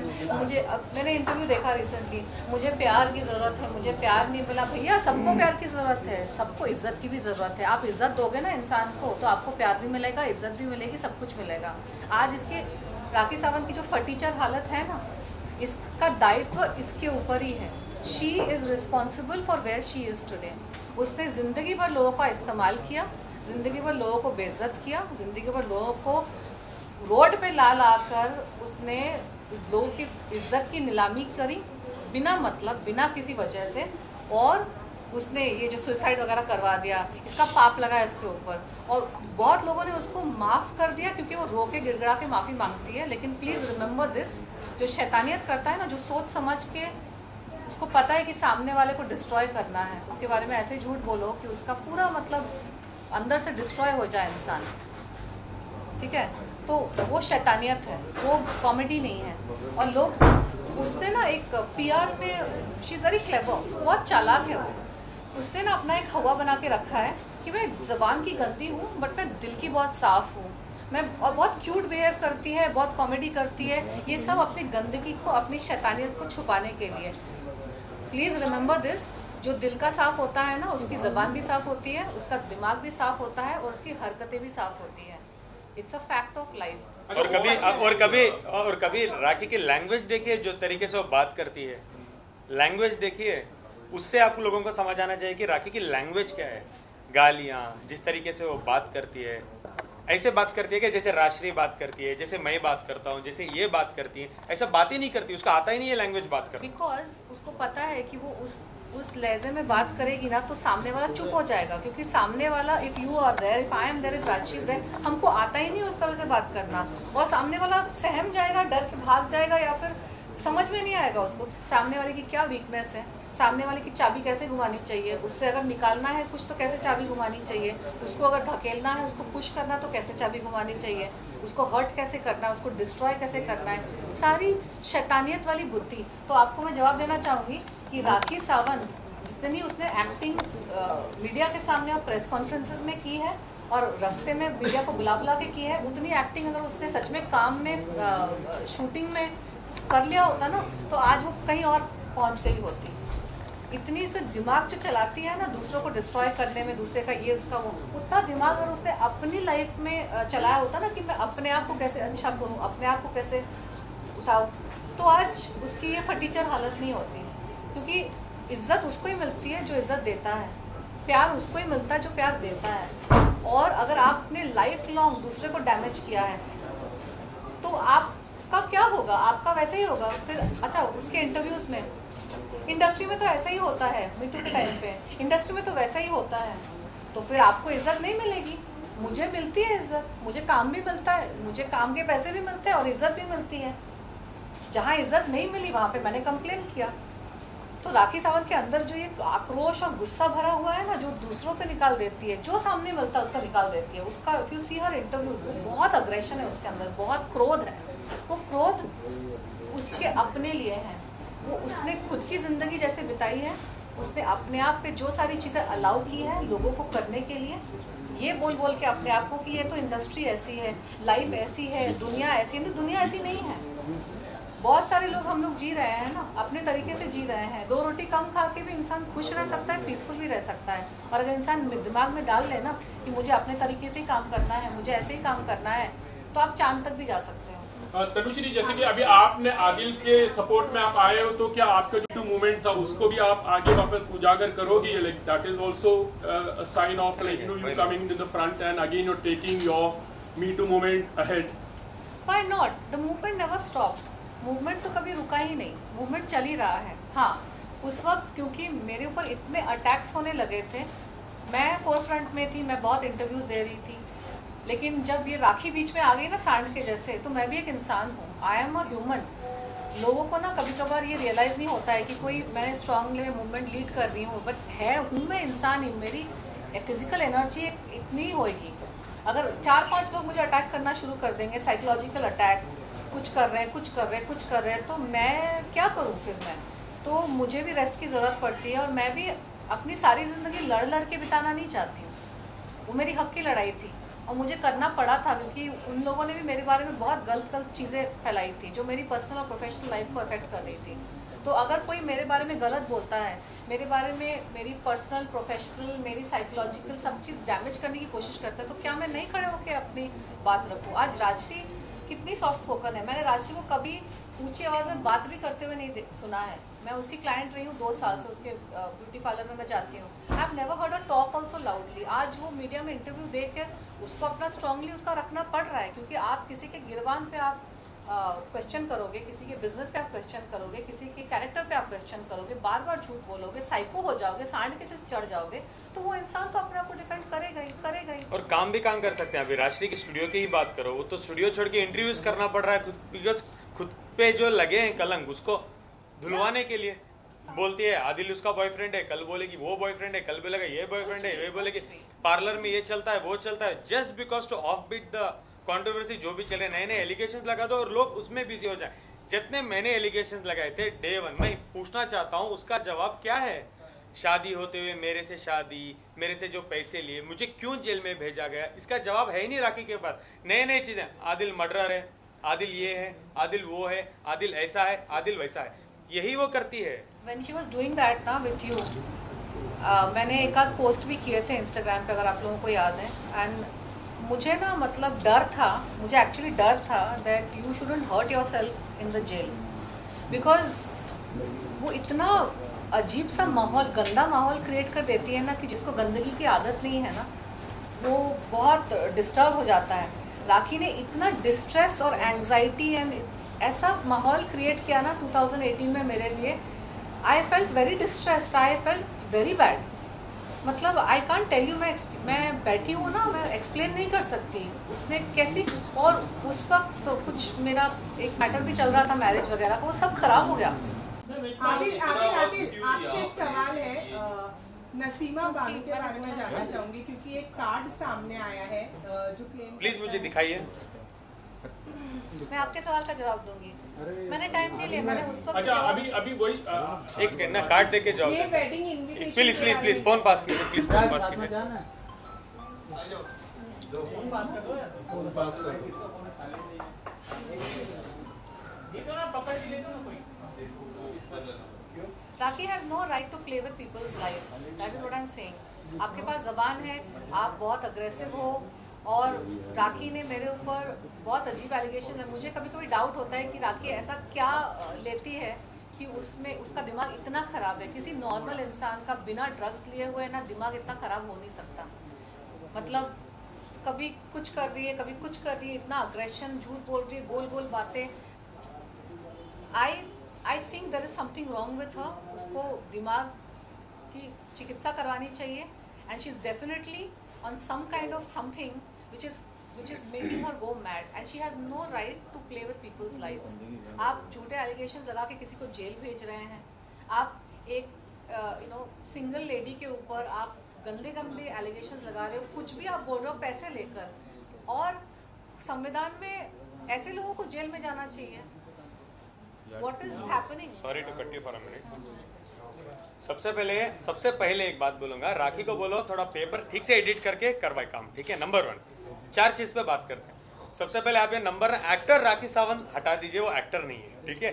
मैंने इंटरव्यू देखा रिसेंटली, मुझे प्यार की ज़रूरत है, मुझे प्यार नहीं मिला। भैया सबको प्यार की ज़रूरत है, सबको इज्जत की भी ज़रूरत है। आप इज्जत दोगे ना इंसान को, तो आपको प्यार भी मिलेगा, इज्जत भी मिलेगी, सब कुछ मिलेगा। आज इसकी राखी सावंत की जो फटीचर हालत है ना, इसका दायित्व इसके ऊपर ही है। She is responsible for where she is today. उसने ज़िंदगी भर लोगों का इस्तेमाल किया, ज़िंदगी भर लोगों को बेइज्जत किया, ज़िंदगी भर लोगों को रोड पे ला कर उसने लोगों की इज्जत की नीलामी करी बिना मतलब, बिना किसी वजह से, और उसने ये जो सुसाइड वगैरह करवा दिया, इसका पाप लगा इसके ऊपर। और बहुत लोगों ने उसको माफ़ कर दिया क्योंकि वो रो के गिड़गिड़ा के माफ़ी मांगती है। लेकिन प्लीज़ रिमेंबर दिस, जो शैतानियत करता है ना, जो सोच समझ के उसको पता है कि सामने वाले को डिस्ट्रॉय करना है, उसके बारे में ऐसे झूठ बोलो कि उसका पूरा मतलब अंदर से डिस्ट्रॉय हो जाए इंसान, ठीक है? तो वो शैतानियत है, वो कॉमेडी नहीं है। और लोग उसने ना एक पीआर में, शी इज़ वेरी क्लेवर, बहुत चालाक है वो। उसने ना अपना एक हवा बना के रखा है कि मैं ज़बान की गंदी हूँ बट मैं दिल की बहुत साफ़ हूँ, मैं, और बहुत क्यूट बिहेव करती है, बहुत कॉमेडी करती है। ये सब अपनी गंदगी को, अपनी शैतानियत को छुपाने के लिए। प्लीज़ रिमेंबर दिस, जो दिल का साफ़ होता है ना, उसकी ज़बान भी साफ़ होती है, उसका दिमाग भी साफ़ होता है, और उसकी हरकतें भी साफ़ होती हैं। It's a fact of life. और कभी राखी की लैंग्वेज देखिए, जो तरीके से वो बात करती है, लैंग्वेज देखिए, उससे आप लोगों को समझ आना चाहिए कि राखी की लैंग्वेज क्या है। गालियाँ, जिस तरीके से वो बात करती है, ऐसे बात करती है कि जैसे राष्ट्रीय बात करती है, जैसे मैं बात करता हूँ, जैसे ये बात करती है, ऐसा बात ही नहीं करती, उसका आता ही नहीं है लैंग्वेज बात करना। बिकॉज उसको पता है कि वो उस लहजे में बात करेगी ना तो सामने वाला चुप हो जाएगा, क्योंकि सामने वाला, if you are there, if I am there, if Rashi is there, हमको आता ही नहीं उस तरह से बात करना, और सामने वाला सहम जाएगा, डर के भाग जाएगा, या फिर समझ में नहीं आएगा उसको सामने वाले की क्या वीकनेस है, सामने वाले की चाबी कैसे घुमानी चाहिए, उससे अगर निकालना है कुछ तो कैसे चाबी घुमानी चाहिए, उसको अगर धकेलना है, उसको पुश करना तो कैसे चाबी घुमानी चाहिए, उसको हर्ट कैसे करना है, उसको डिस्ट्रॉय कैसे करना है, सारी शैतानियत वाली बुद्धि। तो आपको मैं जवाब देना चाहूँगी कि राखी सावंत जितनी उसने एक्टिंग मीडिया के सामने और प्रेस कॉन्फ्रेंसेस में की है, और रास्ते में मीडिया को बुला बुला के की है, उतनी एक्टिंग अगर उसने सच में काम में, शूटिंग में कर लिया होता ना, तो आज वो कहीं और पहुंच गई होती। इतनी से दिमाग जो चलाती है ना दूसरों को डिस्ट्रॉय करने में, दूसरे का ये उसका वो, उतना दिमाग अगर उसने अपनी लाइफ में चलाया होता ना कि मैं अपने आप को कैसे अच्छा करूँ, अपने आप को कैसे उठाऊँ, तो आज उसकी ये फटीचर हालत नहीं होती। क्योंकि इज्जत उसको ही मिलती है जो इज्जत देता है, प्यार उसको ही मिलता है जो प्यार देता है। और अगर आपने लाइफ लॉन्ग दूसरे को डैमेज किया है तो आपका क्या होगा? आपका वैसे ही होगा फिर। अच्छा, उसके इंटरव्यूज़ में, इंडस्ट्री में तो ऐसा ही होता है, मीटू के टाइम पे इंडस्ट्री में तो वैसा ही होता है, तो फिर आपको इज्जत नहीं मिलेगी। मुझे मिलती है इज्जत, मुझे काम भी मिलता है, मुझे काम के पैसे भी मिलते हैं और इज्जत भी मिलती है। जहाँ इज्जत नहीं मिली वहाँ पे मैंने कंप्लेंट किया। तो राखी सावंत के अंदर जो ये आक्रोश और गुस्सा भरा हुआ है ना, जो दूसरों पे निकाल देती है, जो सामने मिलता है उसका निकाल देती है। उसका if you see her interviews, बहुत अग्रेशन है उसके अंदर, बहुत क्रोध है। वो क्रोध उसके अपने लिए है, वो उसने खुद की ज़िंदगी जैसे बिताई है, उसने अपने आप पे जो सारी चीज़ें अलाउ की है लोगों को करने के लिए, ये बोल बोल के अपने आप को कि ये तो इंडस्ट्री ऐसी है, लाइफ ऐसी है, दुनिया ऐसी है। दुनिया ऐसी नहीं है। बहुत सारे लोग, हम लोग जी रहे हैं ना, अपने तरीके से जी रहे हैं। 2 रोटी कम खा के भी इंसान खुश रह सकता है, पीसफुल भी रह सकता है। और अगर इंसान दिमाग में डाल ले ना कि मुझे अपने तरीके से ही काम करना है, मुझे ऐसे ही काम करना है, तो आप चांद तक भी जा सकते हो। तनुश्री, जैसे कि अभी आपने आदिल के सपोर्ट में आप आए हो, तो क्या आपका जो मूवमेंट था उसको भी आप आगे वापस उजागर करोगे? Like that is also a sign off like you coming to the front and again you taking your me too movement ahead. Why not? The movement never stopped. Movement तो कभी रुका ही नहीं, मूवमेंट चल ही रहा है। हाँ, उस वक्त क्योंकि मेरे ऊपर इतने अटैक्स होने लगे थे, मैं फोर फ्रंट में थी, मैं बहुत इंटरव्यूज़ दे रही थी, लेकिन जब ये राखी बीच में आ गई ना सांड के जैसे, तो मैं भी एक इंसान हूँ, आई एम अ ह्यूमन। लोगों को ना कभी कभार ये रियलाइज़ नहीं होता है कि कोई मैं स्ट्रांगली में मूवमेंट लीड कर रही हूँ, बट हूँ मैं इंसान ही। मेरी फिजिकल एनर्जी इतनी होएगी, अगर 4-5 लोग मुझे अटैक करना शुरू कर देंगे, साइकोलॉजिकल अटैक, कुछ कर रहे हैं, तो मैं क्या करूँ फिर? मैं तो मुझे भी रेस्ट की ज़रूरत पड़ती है, और मैं भी अपनी सारी ज़िंदगी लड़ के बिताना नहीं चाहती हूँ। वो मेरी हक की लड़ाई थी और मुझे करना पड़ा था, क्योंकि उन लोगों ने भी मेरे बारे में बहुत गलत चीज़ें फैलाई थी जो मेरी पर्सनल और प्रोफेशनल लाइफ को अफेक्ट कर रही थी। तो अगर कोई मेरे बारे में गलत बोलता है, मेरे बारे में मेरी पर्सनल, प्रोफेशनल, मेरी साइकोलॉजिकल सब चीज़ डैमेज करने की कोशिश करता है, तो क्या मैं नहीं खड़े होकर अपनी बात रखूँ? आज राजश्री कितनी सॉफ्ट स्पोकन है, मैंने राजश्री को कभी ऊंची आवाज़ में बात भी करते हुए नहीं सुना है। मैं उसकी क्लाइंट रही हूँ 2 साल से, उसके ब्यूटी पार्लर में मैं जाती हूँ। I have never heard a talk also loudly. आज वो मीडिया में इंटरव्यू दे के उसको अपना स्ट्रांगली उसका रखना पड़ रहा है, क्योंकि आप किसी के गिरबान पे आप क्वेश्चन करोगे, किसी के बिजनेस पे आप क्वेश्चन करोगे, किसी के कैरेक्टर पे आप क्वेश्चन करोगे, बार बार झूठ बोलोगे, साइको हो जाओगे, सांड किसी से चढ़ जाओगे, तो वो इंसान तो अपने आप को डिफेंड करेगा ही। और काम भी काम कर सकते हैं। अभी राष्ट्रीय की स्टूडियो की ही बात करो, वो तो स्टूडियो छोड़ के इंटरव्यूज करना पड़ रहा है खुद पे जो लगे हैं कलंक उसको धुलवाने के लिए। बोलती है आदिल उसका बॉयफ्रेंड है, कल बोलेगी वो बॉयफ्रेंड है, कल बोलेगा ये बॉयफ्रेंड है, ये बोलेगी पार्लर में ये चलता है वो चलता है, just because to off beat the controversy जो भी चले, नए नए एलिगेशंस लगा दो और लोग उसमें बिजी हो जाए। जितने मैंने एलिगेशंस लगाए थे डे 1, मैं पूछना चाहता हूँ उसका जवाब क्या है? शादी होते हुए मेरे से शादी, मेरे से जो पैसे लिए, मुझे क्यों जेल में भेजा गया, इसका जवाब है ही नहीं राखी के पास। नए नए चीज़ें, आदिल मर्डरर है, आदिल ये है, आदिल वो है, आदिल ऐसा है, आदिल वैसा है, यही वो करती है। When she was doing that ना with you, मैंने एक आध पोस्ट भी किए थे इंस्टाग्राम पे, अगर आप लोगों को याद है, एंड मुझे ना मतलब डर था, मुझे एक्चुअली डर था that you shouldn't hurt yourself in the jail, because वो इतना अजीब सा माहौल, गंदा माहौल क्रिएट कर देती है ना कि जिसको गंदगी की आदत नहीं है ना वो बहुत डिस्टर्ब हो जाता है। राखी ने इतना डिस्ट्रेस और एंग्जाइटी एंड ऐसा माहौल क्रिएट किया ना 2018 में मेरे लिए। I felt very distressed, I felt very bad. मतलब आई कांट टेल यू, मैं बैठी हूँ ना, मैं एक्सप्लेन नहीं कर सकती उसने कैसी। और उस वक्त तो कुछ मेरा एक मैटर भी चल रहा था मैरिज वगैरह का, वो सब खराब हो गया। आदिल आपसे एक सवाल है, नसीमा बानो के बारे में जानना चाहूंगी क्योंकि एक कार्ड सामने आया है जो क्लेम। प्लीज मुझे दिखाइए। मैं आपके सवाल का जवाब दूंगी, मैंने टाइम नहीं लिया, मैंने उस वक्त अच्छा अभी वही एक सेकंड ना, कार्ड देके जवाब ये दे। Wedding invitation please phone pass कीजिए, प्लीज फोन पास कीजिए। Rakhi has no right to play with people's lives, that is what I am saying. आपके पास जबान है, आप बहुत अग्रेसिव हो, और राखी ने मेरे ऊपर बहुत अजीब एलिगेशन है। मुझे कभी कभी डाउट होता है कि राखी ऐसा क्या लेती है कि उसमें उसका दिमाग इतना ख़राब है। किसी नॉर्मल इंसान का बिना ड्रग्स लिए हुए ना दिमाग इतना ख़राब हो नहीं सकता। मतलब कभी कुछ कर रही है, कभी कुछ कर रही है, इतना अग्रेशन, झूठ बोल रही है, गोल गोल बातें। I think there is something wrong with her. उसको दिमाग की चिकित्सा करवानी चाहिए, and she is definitely on some kind of something which is making her go mad, and she has no right to play with people's lives. आप झूठे allegations लगा के किसी को जेल भेज रहे हैं, आप एक सिंगल लेडी के ऊपर आप गंदे गंदे allegations लगा रहे हो, कुछ भी आप बोल रहे हो पैसे लेकर, और संविधान में ऐसे लोगों को जेल में जाना चाहिए। What is happening? Sorry to cut you for a minute. सबसे पहले एक बात बोलूंगा, राखी को बोलो थोड़ा पेपर ठीक से एडिट करके करवाए काम, ठीक है। नंबर 1, 4 चीज पे बात करते हैं। सबसे पहले आप ये नंबर, एक्टर राखी सावंत हटा दीजिए, वो एक्टर नहीं है, ठीक है।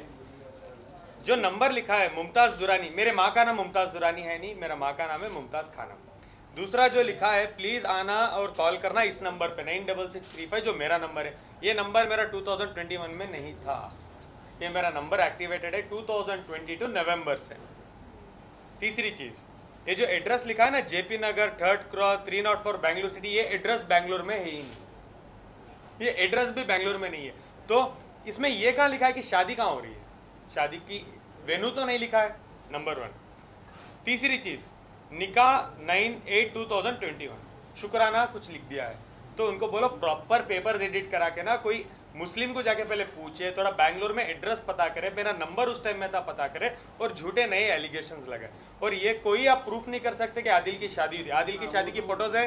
जो नंबर लिखा है मुमताज दुरानी, मेरे माँ का नाम मुमताज दुरानी है नहीं, मेरा माँ का नाम है मुमताज खानम। दूसरा जो लिखा है प्लीज आना और कॉल करना इस नंबर पे 96635, जो मेरा नंबर है। ये नंबर मेरा 2021 में नहीं था, ये मेरा नंबर एक्टिवेटेड है 2022 नवंबर से। तीसरी चीज, ये जो एड्रेस लिखा है ना जेपी नगर 3rd क्रॉस 304 बेंगलुरु सिटी, ये एड्रेस बेंगलुरु में है ही नहीं, ये एड्रेस भी बेंगलुरु में नहीं है। तो इसमें ये कहाँ लिखा है कि शादी कहाँ हो रही है? शादी की वेन्यू तो नहीं लिखा है, नंबर 1। तीसरी चीज, निकाह 9/8/2021, शुक्राना कुछ लिख दिया है। तो उनको बोलो प्रॉपर पेपर्स एडिट करा के ना, कोई मुस्लिम को जाके पहले पूछे, थोड़ा बैंगलोर में एड्रेस पता करे, मेरा नंबर उस टाइम में था पता करे, और झूठे नए एलिगेशंस लगाए। और ये कोई आप प्रूफ नहीं कर सकते कि आदिल की शादी हुई। आदिल की शादी की फोटोज है,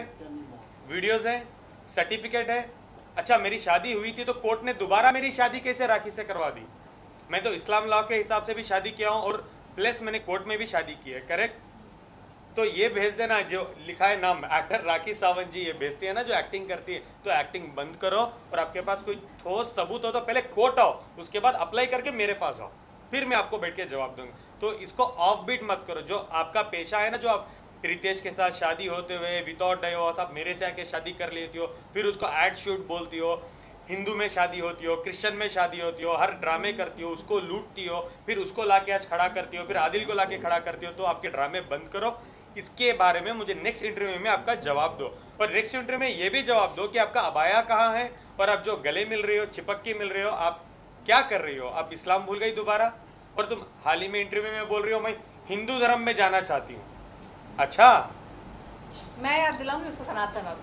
वीडियोज है, सर्टिफिकेट है। अच्छा मेरी शादी हुई थी तो कोर्ट ने दोबारा मेरी शादी कैसे राखी से करवा दी? मैं तो इस्लाम लॉ के हिसाब से भी शादी किया हूँ, और प्लस मैंने कोर्ट में भी शादी की है, करेक्ट। तो ये भेज देना, जो लिखा है नाम एक्टर राखी सावंत जी, ये भेजती है ना जो एक्टिंग करती है, तो एक्टिंग बंद करो, और आपके पास कोई ठोस सबूत हो तो पहले कोर्ट आओ, उसके बाद अप्लाई करके मेरे पास आओ, फिर मैं आपको बैठ के जवाब दूंगा। तो इसको ऑफ बीट मत करो। जो आपका पेशा है ना, जो आप रितेश के साथ शादी होते हुए विदाउट डाइवोर्स आप मेरे से आके शादी कर लेती हो, फिर उसको एड शूट बोलती हो, हिंदू में शादी होती हो, क्रिश्चियन में शादी होती हो, हर ड्रामे करती हो, उसको लूटती हो, फिर उसको लाके आज खड़ा करती हो, फिर आदिल को लाके खड़ा करती हो। तो आपके ड्रामे बंद करो। इसके बारे में मुझे नेक्स्ट इंटरव्यू में आपका जवाब दो, और नेक्स्ट इंटरव्यू में ये भी जवाब दो कि आपका अबाया कहाँ है, और आप जो गले मिल रहे हो, चिपक के मिल रहे हो, आप क्या कर रही हो आप? इस्लाम भूल गई दोबारा? और तुम हाल ही में इंटरव्यू में बोल रही हो मैं हिंदू धर्म में जाना चाहती हूँ। अच्छा, मैं याद दिलाऊंगी उसको सनातन अब।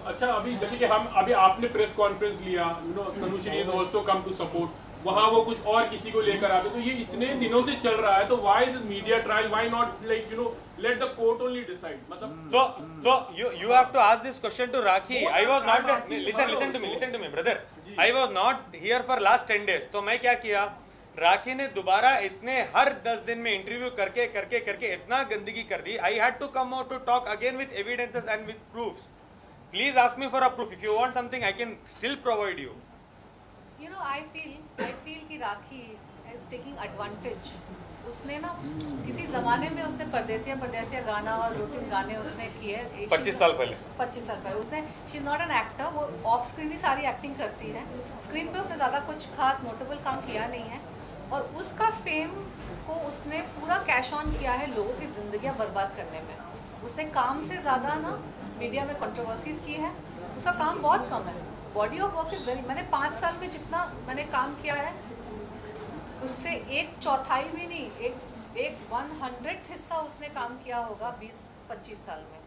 अच्छा, अभी जैसे कि हम अभी आपने प्रेस कॉन्फ्रेंस लिया, you know Tanushree is also come to support, वहाँ वो कुछ और किसी को लेकर आते, तो ये इतने दिनों से चल रहा है, तो why this media trial, why not like you know let the court only decide? मतलब तो you have to ask this question to Rakhi. I was not listen to me brother. I was not here for last 10 days. तो मैं क्या किया, राखी ने दोबारा इतने हर 10 दिन में इंटरव्यू करके इतना गंदगी कर दी. I had to come out to talk again with evidences and with proofs. Please ask me for a proof. If you want something, I can still provide you. You know, I feel कि राखी is taking advantage. उसने ना किसी जमाने में उसने परदेसिया गाना और 2-3 गाने उसने किए 25 साल पहले उसने, she is not an actor, वो ऑफ स्क्रीन ही सारी एक्टिंग करती है, स्क्रीन पे उसने ज़्यादा कुछ खास नोटेबल काम किया नहीं है, और उसका फेम को उसने पूरा कैश ऑन किया है लोगों की ज़िंदगियाँ बर्बाद करने में. उसने काम से ज़्यादा ना मीडिया में कंट्रोवर्सीज की है, उसका काम बहुत कम है. Body of work is very, मैंने 5 साल में जितना मैंने काम किया है उससे 1/4 भी नहीं, एक 100th हिस्सा उसने काम किया होगा 20-25 साल में.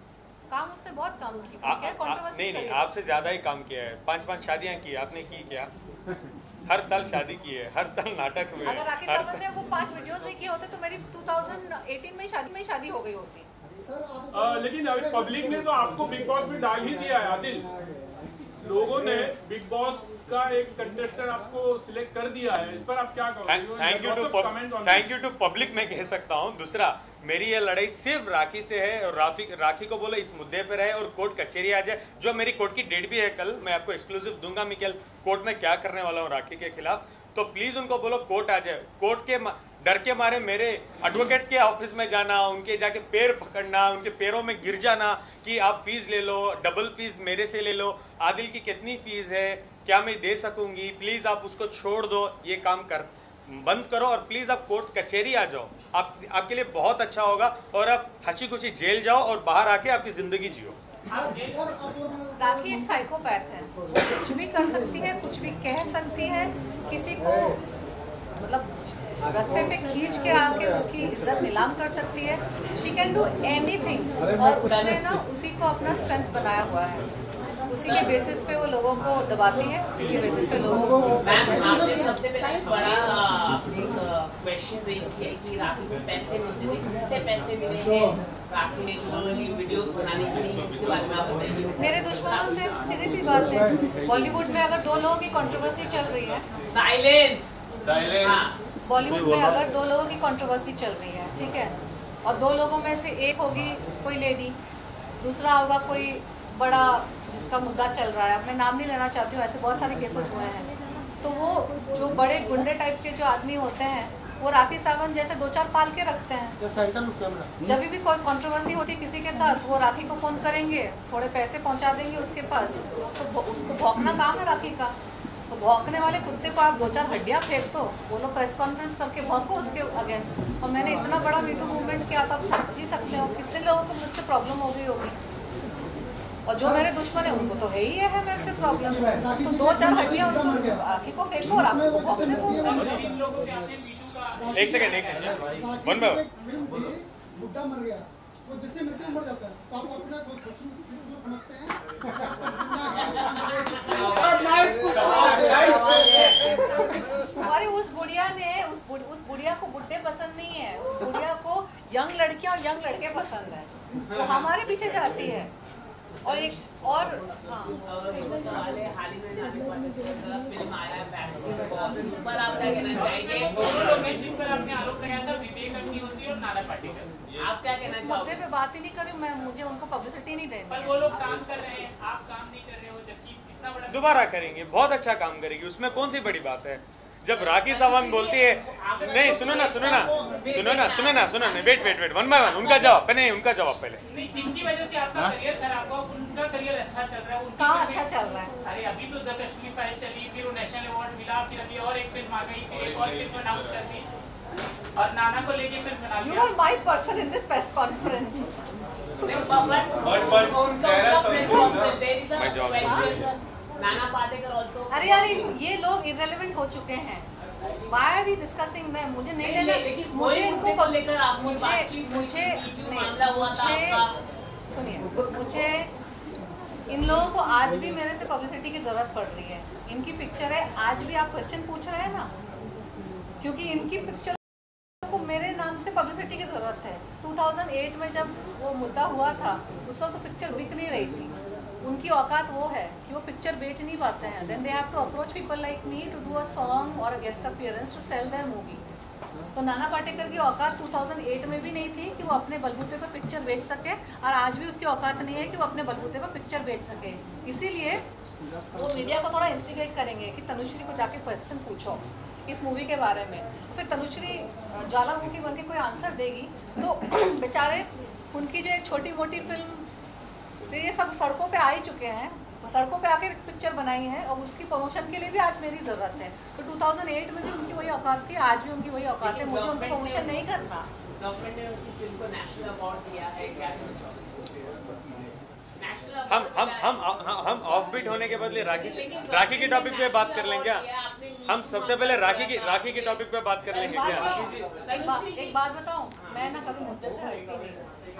काम उसने बहुत कम किया. नहीं, आपसे ज़्यादा ही काम किया है. 5 शादियाँ की आपने की क्या? हर साल शादी की है, हर साल नाटक हुए. अगर राखी सावंत ने वो 5 वीडियोस नहीं किए होते तो मेरी 2018 में शादी हो गई होती. लेकिन पब्लिक ने तो आपको बिग बॉस में डाल ही दिया है आदिल. लोगों ने बिग बॉस का एक कंटेस्टेंट आपको सिलेक्ट कर दिया है, इस पर आप क्या कहोगे? थैंक यू टू पब्लिक मैं कह सकता हूँ. दूसरा, मेरी ये लड़ाई सिर्फ राखी से है, और राखी को बोलो इस मुद्दे पे रहे और कोर्ट कचहरी आ जाए. जो मेरी कोर्ट की डेट भी है कल, मैं आपको एक्सक्लूसिव दूंगा मैं कल कोर्ट में क्या करने वाला हूँ राखी के खिलाफ. तो प्लीज़ उनको बोलो कोर्ट आ जाए. कोर्ट के डर के मारे मेरे एडवोकेट्स के ऑफिस में जाना, उनके जाके पैर पकड़ना, उनके पैरों में गिर जाना कि आप फीस ले लो, डबल फीस मेरे से ले लो, आदिल की कितनी फीस है, क्या मैं दे सकूंगी, प्लीज़ आप उसको छोड़ दो, ये काम बंद करो, और प्लीज़ आप कोर्ट कचहरी आ जाओ. आपके लिए बहुत अच्छा होगा, और आप हंसी खुशी जेल जाओ और बाहर आके आपकी ज़िंदगी जियो. राखी एक साइकोपैथ है, कुछ भी कर सकती है, कुछ भी कह सकती है, किसी को मतलब रास्ते पे खींच के आके उसकी इज्जत नीलाम कर सकती है. शी कैन डू एनीथिंग, और उसने ना उसी को अपना स्ट्रेंथ बनाया हुआ है. उसी के बेसिस पे वो लोगों को दबाती है, उसी के बेसिस पे लोगों को. आपने सबसे पहले बड़ा क्वेश्चन रेज किया कि राखी को पैसे मिलते थे, किससे पैसे मिले हैं राखी ने जो वीडियोस बनाने के लिए, इसके बारे में आप बताइए. मेरे दुश्मनों से सीधी सी बात है, बॉलीवुड में अगर 2 लोगों की कंट्रोवर्सी चल रही है, साइलेंस, बॉलीवुड में अगर 2 लोगों की कंट्रोवर्सी चल रही है, ठीक है, और 2 लोगों में से एक होगी कोई लेडी, दूसरा होगा कोई बड़ा जिसका मुद्दा चल रहा है, मैं नाम नहीं लेना चाहती हूँ, ऐसे बहुत सारे केसेस हुए हैं. तो वो जो बड़े गुंडे टाइप के जो आदमी होते हैं, वो राखी सावंत जैसे 2-4 पाल के रखते हैं. जब भी कोई कंट्रोवर्सी होती है किसी के साथ, वो राखी को फ़ोन करेंगे, थोड़े पैसे पहुँचा देंगे उसके पास, उसको भौंकना काम है राखी का. तो भौंकने वाले कुत्ते को आप 2-4 हड्डियाँ फेंक दो, वो लोग प्रेस कॉन्फ्रेंस करके भौंको उसके अगेंस्ट. और मैंने इतना बड़ा मीटू मूवमेंट किया, तो आप समझ ही सकते हो कितने लोगों को मुझसे प्रॉब्लम हो गई होगी. और जो मेरे दुश्मन है उनको तो है ही है मेरे से प्रॉब्लम. तो 2-4 हड्डियाँ उनको आँखी को फेंको और आँखों को भौंकने को. एक सेकंड वन बाय बुड्ढा मर गया, वो जिससे मृत्यु मर जाता है, तो आप अपना समझते हैं. अरे उस बुढ़िया को बुड्ढे पसंद नहीं है, उस बुढ़िया को यंग लड़कियां और यंग लड़के पसंद है, वो हमारे पीछे जाती है. और एक और हाल ही में फिल्म आया पर आप क्या कहना चाहेंगे? दोनों लोग हैं जिन पर आपने आरोप लगाया था, विवेक अग्निहोत्री और नाना पाटेकर. आप क्या कहना इस चाहोगे? मुद्दे पे बात ही नहीं कर रही मैं, मुझे उनको पब्लिसिटी नहीं देनी पर है. वो लोग काम कर रहे हैं, आप काम नहीं कर रहे हो, जबकि इतना बड़ा दोबारा करेंगे, बहुत अच्छा काम करेगी, उसमें कौन सी बड़ी बात है. जब राखी सावंत बोलती है, नहीं सुनो ना वेट वन बाय वन उनका जवाब नहीं, उनका जवाब पहले. नहीं, जिनकी वजह से आपका करियर खराब हुआ, उनका करियर अच्छा चल रहा है. कहाँ अच्छा चल रहा है? अरे अभी तो द कश्मीर फाइल्स चली, फिर वो नेशनल अवार्ड मिला, फिर अभी और एक फिल्म आ गई, फिर एक और फिल्म अनाउंस कर दी, और नाना को लेके फिल्म बना You दिया. are my person in this press conference. उनका press conference, there is a question Nana Patekar also. अरे यार ये लोग इररिलेवेंट हो चुके हैं. Why are we discussing? मैं मुझे नहीं लेना, मुझे इनको लेकर आप मुझे मामला हुआ था आपका. सुनिए, मुझे इन लोगों को आज भी मेरे से पब्लिसिटी की ज़रूरत पड़ रही है. इनकी पिक्चर है, आज भी आप क्वेश्चन पूछ रहे हैं ना, क्योंकि इनकी पिक्चर को मेरे नाम से पब्लिसिटी की ज़रूरत है. 2008 में जब वो मुद्दा हुआ था, उस वक्त तो पिक्चर बिक नहीं रही थी. उनकी औकात वो है कि वो पिक्चर बेच नहीं पाते हैं. Then they have to approach people like me to do a song और a guest appearance to sell their movie. तो नाना पाटेकर की औकात 2008 में भी नहीं थी कि वो अपने बलबूते पर पिक्चर बेच सके, और आज भी उसकी औकात नहीं है कि वो अपने बलबूते पर पिक्चर बेच सके. इसीलिए वो मीडिया को थोड़ा इंस्टिगेट करेंगे कि तनुश्री को जाके क्वेश्चन पूछो इस मूवी के बारे में. फिर तनुश्री ज्वालामुखी बन के कोई आंसर देगी तो बेचारे उनकी जो एक छोटी मोटी फिल्म, तो ये सब सड़कों पे आ ही चुके हैं, सड़कों पे आके पिक्चर बनाई है, और उसकी प्रमोशन के लिए भी आज मेरी ज़रूरत है. तो 2008 में भी उनकी वही औकात थी, आज भी उनकी वही औकात है. मुझे उनका प्रमोशन नहीं करना. गवर्नमेंट ने उनकी फिल्म को नेशनल अवार्ड दिया है. क्या हम ऑफ बीट होने के बदले राखी के टॉपिक पे बात कर लेंगे क्या? हम सबसे पहले राखी के टॉपिक पे बात कर लेंगे क्या? एक बात बताऊं, मैं ना कभी मुद्दे से हटती नहीं.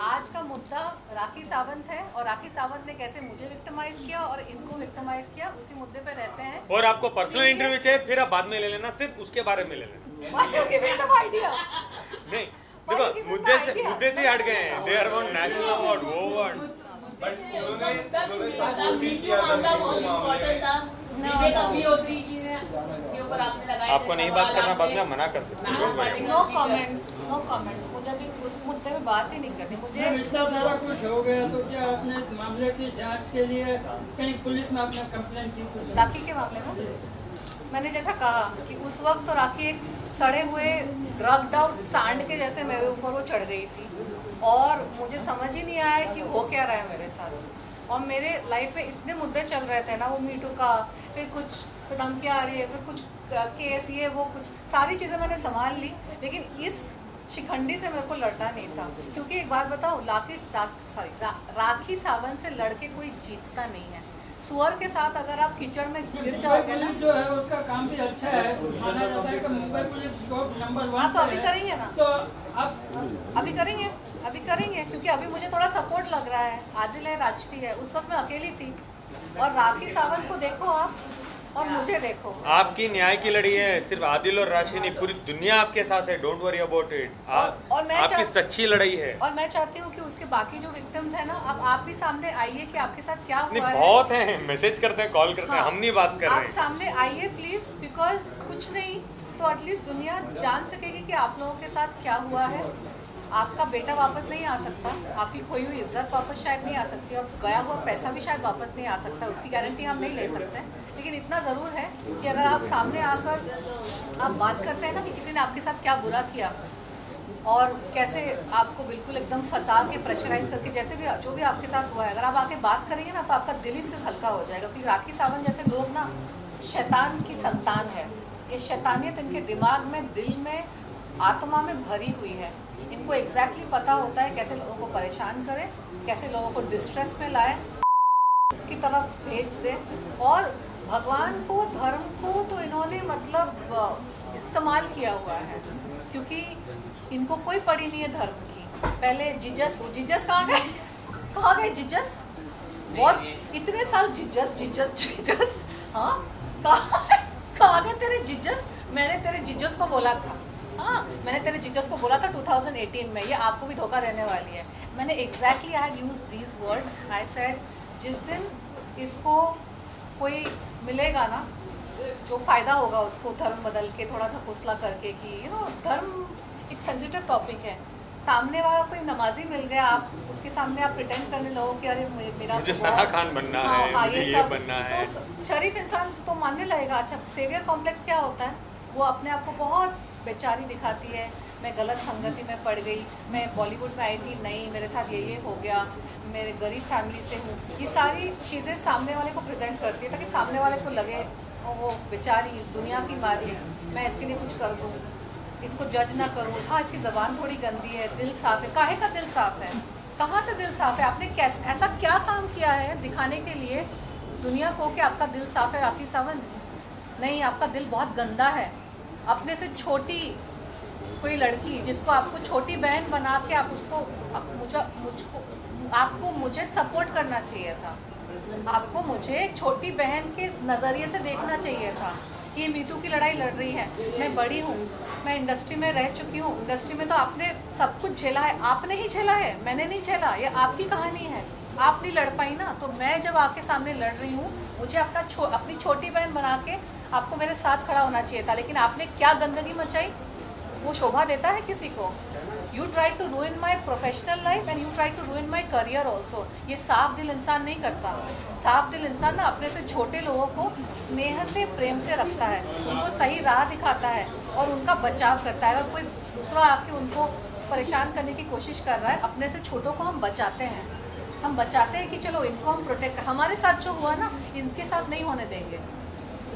आज का मुद्दा राखी सावंत है, और राखी सावंत ने कैसे मुझे विक्टिमाइज किया और इनको विक्टिमाइज किया, उसी मुद्दे पे रहते हैं. और आपको पर्सनल इंटरव्यू चाहिए फिर आप बाद में ले लेना, सिर्फ उसके बारे में ले लेना. नहीं देखो, मुद्दे से हट गए हैं. They are one national award, वो अवार्ड. आपको नहीं बात करना, बाद में मना कर सकते हैं. No comments. मुझे अभी उस मुद्दे में बात ही नहीं करनी. मुझे इतना सारा कुछ हो गया तो क्या आपने इस मामले की जांच के लिए कहीं पुलिस में अपना कंप्लेंट की? राखी के मामले में मैंने जैसा कहा कि उस वक्त तो राखी एक सड़े हुए ड्रग्ड आउट सांड के जैसे मेरे ऊपर वो चढ़ गई थी, और मुझे समझ ही नहीं आया कि हो क्या रहा है मेरे साथ. और मेरे लाइफ में इतने मुद्दे चल रहे थे ना, वो मीटू का, फिर कुछ धमकियाँ आ रही है, फिर कुछ केस, ये वो, कुछ सारी चीज़ें मैंने संभाल ली. लेकिन इस शिखंडी से मेरे को लड़ना नहीं था. क्योंकि एक बात बताऊँ, राखी सावंत से लड़के कोई जीतता नहीं है. सुअर के साथ अगर आप कीचड़ में गिर जाओगे ना, जो है उसका काम भी अच्छा है, माना जाता है कि मुंबई पुलिस नंबर 1. हाँ, तो अभी करेंगे ना, तो अब अभी करेंगे क्योंकि अभी मुझे थोड़ा सपोर्ट लग रहा है. आदिल है, राजश्री है. उस वक्त मैं अकेली थी, और राखी सावंत को देखो आप, और मुझे देखो. आपकी न्याय की लड़ी है, सिर्फ आदिल और राशि नहीं, पूरी दुनिया आपके साथ है. Don't worry about it. आपकी सच्ची लड़ाई है. और मैं चाहती हूँ कि उसके बाकी जो विक्टिम्स हैं ना, अब आप भी सामने आइए कि आपके साथ क्या हुआ है. बहुत हैं, मैसेज करते हैं, कॉल करते हैं. हम नहीं बात कर रहे हैं. आप सामने आइए प्लीज, बिकॉज कुछ नहीं तो एटलीस्ट दुनिया जान सकेगी कि आप लोगों के साथ क्या हुआ है. आपका बेटा वापस नहीं आ सकता, आपकी खोई हुई इज्जत वापस शायद नहीं आ सकती, और गया हुआ पैसा भी शायद वापस नहीं आ सकता. उसकी गारंटी हम नहीं ले सकते. लेकिन इतना ज़रूर है कि अगर आप सामने आकर आप बात करते हैं ना कि किसी ने आपके साथ क्या बुरा किया, और कैसे आपको बिल्कुल एकदम फंसा के प्रेशराइज करके, जैसे भी जो भी आपके साथ हुआ है, अगर आप आके बात करेंगे ना, तो आपका दिल ही सिर्फ हल्का हो जाएगा. क्योंकि राखी सावंत जैसे लोग ना शैतान की संतान है. ये शैतानियत इनके दिमाग में, दिल में, आत्मा में भरी हुई है. इनको एग्जैक्टली पता होता है कैसे लोगों को परेशान करें, कैसे लोगों को डिस्ट्रेस में लाए, की तरफ भेज दें. और भगवान को, धर्म को तो इन्होंने मतलब इस्तेमाल किया हुआ है, क्योंकि इनको कोई पड़ी नहीं है धर्म की. पहले जीजस कहाँ गए जीजस? बहुत इतने साल जीजस हाँ, कहाँ गए तेरे जीजस? मैंने तेरे जीजस को बोला था. हाँ, मैंने तेरे जीजस को बोला था 2018 में. ये आपको भी धोखा देने वाली है. मैंने exactly I had used these words. I said जिस दिन इसको कोई मिलेगा ना, जो फ़ायदा होगा उसको धर्म बदल के, थोड़ा धकोसला करके कि धर्म एक सेंसिटिव टॉपिक है. सामने वाला कोई नमाजी मिल गया, आप उसके सामने आप प्रिटेंड करने लगो कि अरे मेरा मुझे सना खान बनना है, मुझे ये बनना है. तो शरीफ इंसान तो मानने लगेगा. अच्छा, सेवियर कॉम्प्लेक्स क्या होता है? वो अपने आप को बहुत बेचारी दिखाती है. मैं गलत संगति में पड़ गई, मैं बॉलीवुड में आई थी, नहीं मेरे साथ ये हो गया, मेरे गरीब फैमिली से हूँ. ये सारी चीज़ें सामने वाले को प्रेजेंट करती है ताकि सामने वाले को लगे वो बेचारी दुनिया की मारी, मैं इसके लिए कुछ कर दूँ, इसको जज ना करूँ. हाँ, इसकी ज़बान थोड़ी गंदी है, दिल साफ़ है. काहे का दिल साफ़ है? कहाँ से दिल साफ़ है? आपने कैसे ऐसा क्या काम किया है दिखाने के लिए दुनिया को कि आपका दिल साफ है राखी सावंत, नहीं, आपका दिल बहुत गंदा है। अपने से छोटी कोई लड़की जिसको आपको छोटी बहन बना के आप उसको आपको मुझे सपोर्ट करना चाहिए था। आपको मुझे एक छोटी बहन के नज़रिए से देखना चाहिए था कि ये मीटू की लड़ाई लड़ रही है। मैं बड़ी हूँ, मैं इंडस्ट्री में रह चुकी हूँ। इंडस्ट्री में तो आपने सब कुछ झेला है, आपने ही झेला है, मैंने नहीं झेला। ये आपकी कहानी है, आप नहीं लड़ पाई ना। तो मैं जब आपके सामने लड़ रही हूँ, मुझे अपनी छोटी बहन बना के आपको मेरे साथ खड़ा होना चाहिए था। लेकिन आपने क्या गंदगी मचाई, वो शोभा देता है किसी को? You try to ruin my professional life and you try to ruin my career also. ये साफ दिल इंसान नहीं करता। साफ दिल इंसान ना अपने से छोटे लोगों को स्नेह से, प्रेम से रखता है, उनको सही राह दिखाता है और उनका बचाव करता है। अगर कोई दूसरा आके उनको परेशान करने की कोशिश कर रहा है, अपने से छोटों को हम बचाते हैं। हम बचाते हैं कि चलो इनको हम प्रोटेक्ट, हमारे साथ जो हुआ ना इनके साथ नहीं होने देंगे।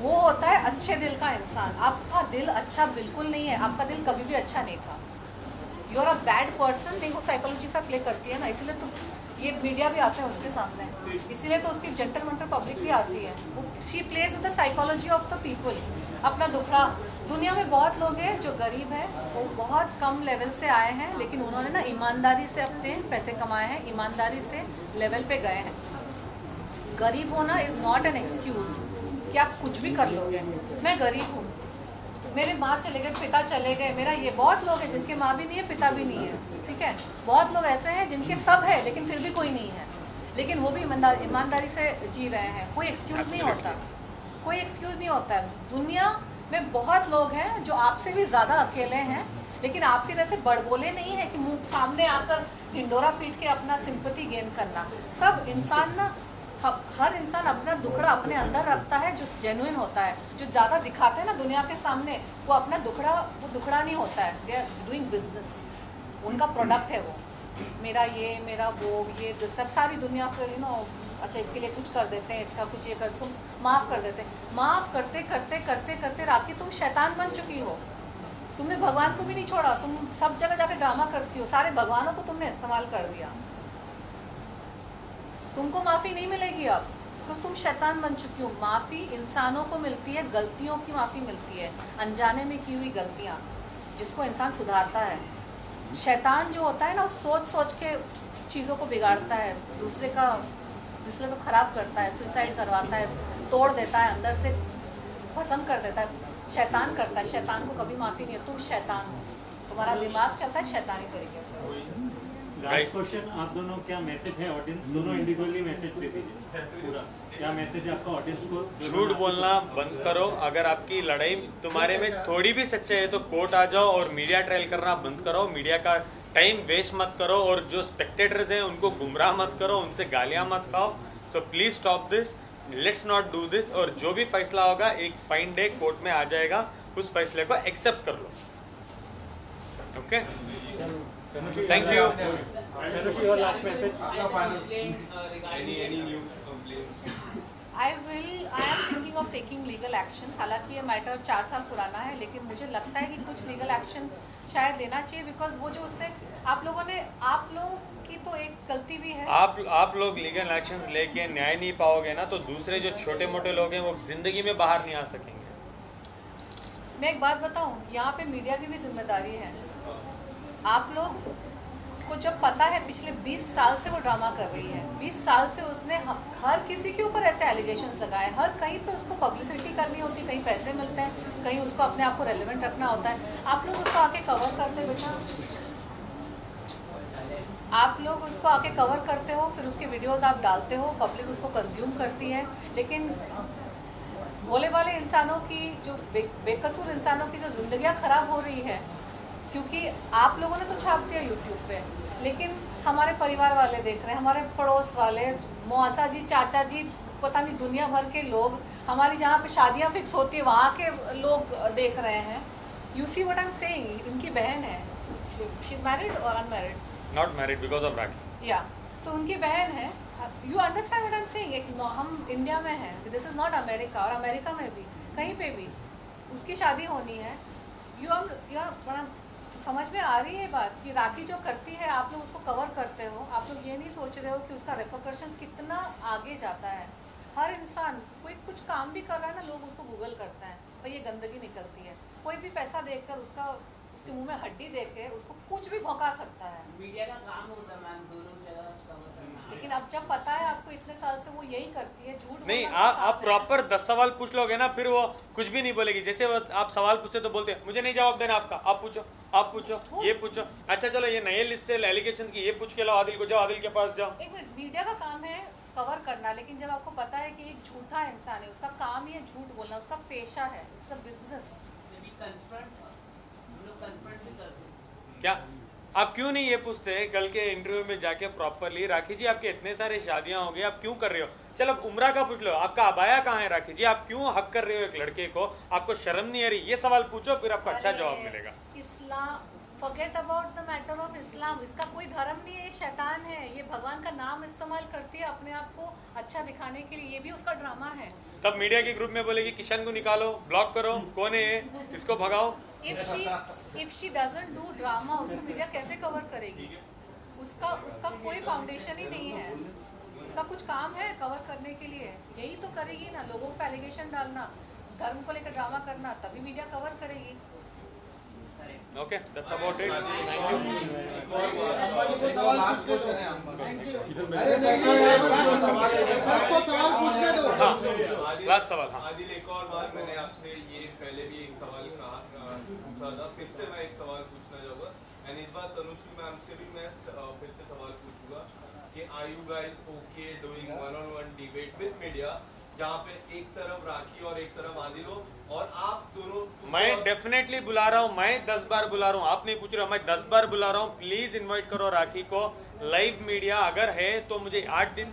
वो होता है अच्छे दिल का इंसान। आपका दिल अच्छा बिल्कुल नहीं है, आपका दिल कभी भी अच्छा नहीं था। You are a bad person. नहीं, वो साइकोलॉजी से प्ले करती है ना, इसीलिए तो ये मीडिया भी आते हैं उसके सामने, इसीलिए तो उसकी जंतर मंतर पब्लिक भी आती है। वो she plays with the psychology of the people. अपना दुखड़ा, दुनिया में बहुत लोग हैं जो गरीब हैं, वो बहुत कम लेवल से आए हैं, लेकिन उन्होंने ना ईमानदारी से अपने पैसे कमाए हैं, ईमानदारी से लेवल पे गए हैं। गरीब होना इज़ नॉट एन एक्सक्यूज़ कि आप कुछ भी कर लोगे। मैं गरीब हूँ, मेरे माँ चले गए, पिता चले गए, मेरा ये, बहुत लोग हैं जिनके माँ भी नहीं है, पिता भी नहीं है, ठीक है। बहुत लोग ऐसे हैं जिनके सब है लेकिन फिर भी कोई नहीं है, लेकिन वो भी ईमानदारी से जी रहे हैं। कोई एक्सक्यूज़ नहीं होता, कोई एक्सक्यूज़ नहीं होता है। दुनिया में बहुत लोग हैं जो आपसे भी ज़्यादा अकेले हैं, लेकिन आपके जैसे बड़बोले नहीं है कि मुँह सामने आकर ढिंडोरा पीट के अपना सिंपैथी गेन करना। सब इंसान ना, हर इंसान अपना दुखड़ा अपने अंदर रखता है जो जेन्युइन होता है। जो ज़्यादा दिखाते हैं ना दुनिया के सामने, वो अपना दुखड़ा, वो दुखड़ा नहीं होता है। दे आर डूइंग बिजनेस, उनका प्रोडक्ट है वो। मेरा ये, मेरा वो, ये सब सारी दुनिया फिर अच्छा इसके लिए कुछ कर देते हैं, इसका कुछ ये कर, इसको माफ़ कर देते हैं। माफ़ करते करते करते करते राखी तुम शैतान बन चुकी हो। तुमने भगवान को भी नहीं छोड़ा, तुम सब जगह जाके ड्रामा करती हो, सारे भगवानों को तुमने इस्तेमाल कर दिया। तुमको माफ़ी नहीं मिलेगी अब, तो तुम शैतान बन चुकी हो। माफ़ी इंसानों को मिलती है, गलतियों की माफ़ी मिलती है, अनजाने में की हुई गलतियाँ जिसको इंसान सुधारता है। शैतान जो होता है ना, सोच सोच के चीज़ों को बिगाड़ता है, दूसरे को ख़राब करता है, सुसाइड करवाता है, तोड़ देता है, अंदर से भस्म कर देता है। शैतान करता है, शैतान को कभी माफ़ी नहीं है। तुम शैतान हो, तुम्हारा दिमाग चलता है शैतानी तरीके से। लास्ट क्वेश्चन, आप दोनों क्या मैसेज है ऑडियंस, दोनों इंडिविजुअली मैसेज दे दीजिए पूरा, क्या मैसेज है आपका ऑडियंस को? झूठ बोलना बंद करो। अगर आपकी लड़ाई तुम्हारे में थोड़ी भी सच्चाई है तो कोर्ट आ जाओ और मीडिया ट्रायल करना बंद करो। मीडिया का टाइम वेस्ट मत करो और जो स्पेक्टेटर्स हैं उनको गुमराह मत करो, उनसे गालियाँ मत खाओ। So please stop this, let's not do this. और जो भी फैसला होगा एक फाइन डे कोर्ट में आ जाएगा, उस फैसले को एक्सेप्ट कर लो। Okay, thank you. your last message. I am thinking of taking legal action। हालांकि ये मैटर 4 साल पुराना है, लेकिन मुझे लगता है कि कुछ लीगल एक्शन शायद लेना चाहिए, बिकॉज वो जो उसने आप लोगों की तो एक गलती भी है। आप लोग लीगल एक्शंस लेके न्याय नहीं पाओगे ना, तो दूसरे जो छोटे मोटे लोग हैं वो जिंदगी में बाहर नहीं आ सकेंगे। मैं एक बात बताऊं, यहाँ पे मीडिया की भी जिम्मेदारी है। आप लोग को जब पता है पिछले 20 साल से वो ड्रामा कर रही है, 20 साल से उसने हर किसी के ऊपर ऐसे एलिगेशंस लगाए, हर कहीं पे उसको पब्लिसिटी करनी होती, कहीं पैसे मिलते हैं, कहीं उसको अपने आप को रेलेवेंट रखना होता है। आप लोग उसको आके कवर करते बेटा, आप लोग उसको आके कवर करते हो, फिर उसके वीडियोस आप डालते हो, पब्लिक उसको कंज्यूम करती है। लेकिन भोले वाले इंसानों की जो बेकसूर इंसानों की जो जिंदगियाँ ख़राब हो रही है, क्योंकि आप लोगों ने तो छाप दिया यूट्यूब पे, लेकिन हमारे परिवार वाले देख रहे हैं, हमारे पड़ोस वाले, मौसा जी, चाचा जी, पता नहीं दुनिया भर के लोग, हमारी जहाँ पे शादियाँ फिक्स होती है वहाँ के लोग देख रहे हैं। You see what I am saying, इनकी बहन है, शी इज मैरिड और unmarried? Not married because of Rakhi. या सो उनकी बहन है। You understand what I am saying? हम इंडिया में हैं, दिस इज़ नॉट अमेरिका, और अमेरिका में भी कहीं पे भी उसकी शादी होनी है। यू आर समझ में आ रही है बात कि राखी जो करती है आप लोग उसको कवर करते हो, आप लोग ये नहीं सोच रहे हो कि उसका रिपरकशंस कितना आगे जाता है। हर इंसान कोई कुछ काम भी कर रहा है ना, लोग उसको गूगल करते हैं और ये गंदगी निकलती है। कोई भी पैसा देकर उसके मुंह में हड्डी देके उसको कुछ भी भौंका सकता है। मीडिया का काम होता है मैम, दोनों जगह कवर करना। लेकिन अब जब पता है आपको, इतने साल से वो यही करती है, झूठ नहीं, बोलना उसका आप काम है। प्रॉपर 10 सवाल पूछ लोगे ना, फिर वो कुछ भी नहीं बोलेगी। जैसे वो आप सवाल पूछते तो बोलते हैं मुझे नहीं जवाब देना आपका, आप पूछो, आप पूछो, ये पूछो। अच्छा चलो ये नए लिस्ट है एलिगेशन की, ये पूछ के लाओ आदिल को, जाओ आदिल के पास जाओ। एक मिनट, मीडिया का काम है कवर करना, लेकिन जब आपको पता है कि एक झूठा इंसान है, उसका काम ही है झूठ बोलना, उसका पेशा है, इट्स अ बिजनेस। क्या आप क्यों नहीं ये पूछते कल के इंटरव्यू में जाके प्रॉपरली, राखी जी आपके इतने सारे शादियां हो गई, आप क्यों कर रहे हो? चलो उम्रा का पूछ लो, आपका अबाया कहाँ है राखी जी, आप क्यों हक कर रहे हो एक लड़के को, आपको शर्म नहीं आ रही? ये सवाल पूछो, फिर आपको अच्छा जवाब मिलेगा। Islam, forget about the matter of Islam, इसका कोई धर्म नहीं है, ये शैतान है, ये भगवान का नाम इस्तेमाल करती है अपने आप को अच्छा दिखाने के लिए, ये भी उसका ड्रामा है। तब मीडिया के ग्रुप में बोलेगी किशन को निकालो, ब्लॉक करो, कौन है ये, इसको भगाओ। If she doesn't do drama, उसको मीडिया कैसे कवर करेगी? उसका कोई फाउंडेशन ही नहीं है, उसका कुछ काम है कवर करने के लिए, यही तो करेगी ना, लोगों पे एलिगेशन डालना, धर्म को लेकर ड्रामा करना, तभी मीडिया कवर करेगी। Okay, that's about it. Last सवाल। हाँ आदिल, एक और बात मैंने आपसे ये पहले भी एक सवाल पूछा था, फिर से मैं एक सवाल पूछना चाहूँगा, एंड इस बार तनुश्री मैम से भी मैं फिर से सवाल पूछूंगा कि are you guys okay doing one on one debate with media, जहाँ पे एक तरफ राखी और एक तरफ आदिल हो, और आप दोनों। मैं डेफिनेटली बुला रहा हूँ, मैं 10 बार बुला रहा हूँ, आप नहीं पूछ रहे हो, मैं 10 बार बुला रहा हूँ। प्लीज इनवाइट करो राखी को, लाइव मीडिया अगर है तो मुझे 8 दिन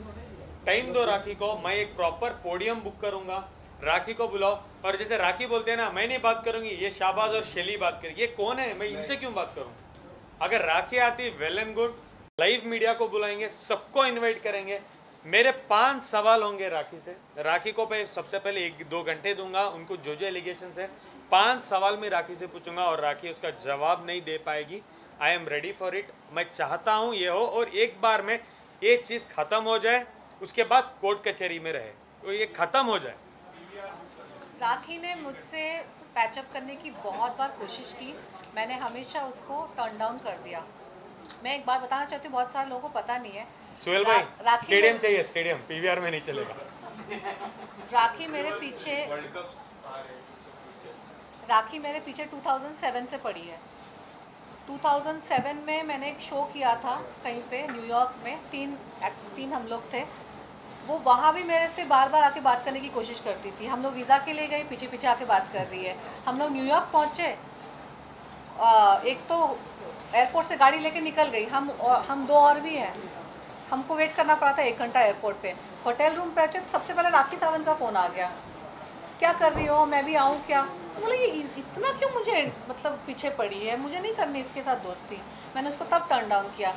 टाइम दो राखी को, मैं एक प्रॉपर पोडियम बुक करूंगा, राखी को बुलाओ। और जैसे राखी बोलते हैं ना, मैं नहीं बात करूंगी, ये शाहबाज और शैली बात करेंगे, ये कौन है, मैं इनसे क्यों बात करूँ? अगर राखी आती well and good, live media को बुलाएंगे, सबको इन्वाइट करेंगे। मेरे 5 सवाल होंगे राखी से, राखी को मैं सबसे पहले 1-2 घंटे दूंगा, उनको जो जो एलिगेशन है 5 सवाल में राखी से पूछूंगा, और राखी उसका जवाब नहीं दे पाएगी। I am ready for it, मैं चाहता हूँ ये हो, और एक बार में ये चीज़ ख़त्म हो जाए, उसके बाद कोर्ट कचहरी में रहे, तो ये ख़त्म हो जाए। राखी ने मुझसे पैचअप करने की बहुत बार कोशिश की, मैंने हमेशा उसको टर्न डाउन कर दिया। मैं एक बात बताना चाहती हूँ, बहुत सारे लोगों को पता नहीं है। सुहेल भाई, स्टेडियम चाहिए, स्टेडियम, पीवीआर में नहीं चलेगा। राखी मेरे पीछे 2007 से पड़ी है। 2007 में मैंने एक शो किया था कहीं पे न्यूयॉर्क में, तीन हम लोग थे, वो वहाँ भी मेरे से बार बार आके बात करने की कोशिश करती थी। हम लोग वीज़ा के लिए गए, पीछे पीछे आके बात कर रही है। हम लोग न्यूयॉर्क पहुँचे, एक तो एयरपोर्ट से गाड़ी लेके निकल गई, हम 2 और भी हैं, हमको वेट करना पड़ा था 1 घंटा एयरपोर्ट पे। होटल रूम पे पहुँचे, सबसे पहले राखी सावंत का फ़ोन आ गया, क्या कर रही हो, मैं भी आऊँ क्या? बोला ये इतना क्यों मुझे मतलब पीछे पड़ी है, मुझे नहीं करनी इसके साथ दोस्ती। मैंने उसको तब टर्न डाउन किया।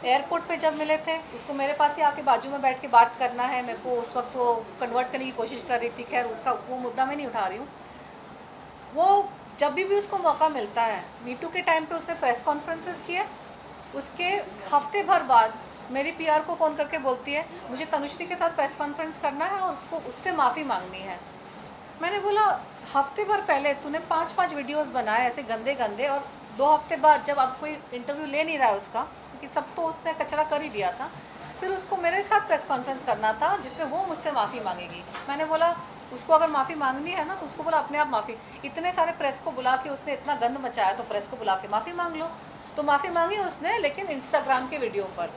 एयरपोर्ट पे जब मिले थे, उसको मेरे पास ही आके बाजू में बैठ के बात करना है, मेरे को उस वक्त वो कन्वर्ट करने की कोशिश कर रही थी। खैर उसका वो मुद्दा मैं नहीं उठा रही हूँ। वो जब भी उसको मौका मिलता है, मीटू के टाइम पे उसने प्रेस कॉन्फ्रेंसेस किए, उसके हफ्ते भर बाद मेरी पीआर को फ़ोन करके बोलती है मुझे तनुश्री के साथ प्रेस कॉन्फ्रेंस करना है और उसको उससे माफ़ी मांगनी है। मैंने बोला हफ्ते भर पहले तूने 5-5 वीडियोस बनाए ऐसे गंदे गंदे, और 2 हफ्ते बाद जब अब कोई इंटरव्यू ले नहीं रहा है उसका, क्योंकि सब तो उसने कचरा कर ही दिया था, फिर उसको मेरे साथ प्रेस कॉन्फ्रेंस करना था जिसमें वो मुझसे माफ़ी मांगेगी। मैंने बोला उसको अगर माफ़ी मांगनी है ना तो उसको बोला अपने आप माफ़ी, इतने सारे प्रेस को बुला के उसने इतना गंद मचाया तो प्रेस को बुला के माफ़ी मांग लो। तो माफ़ी मांगी उसने, लेकिन इंस्टाग्राम के वीडियो पर,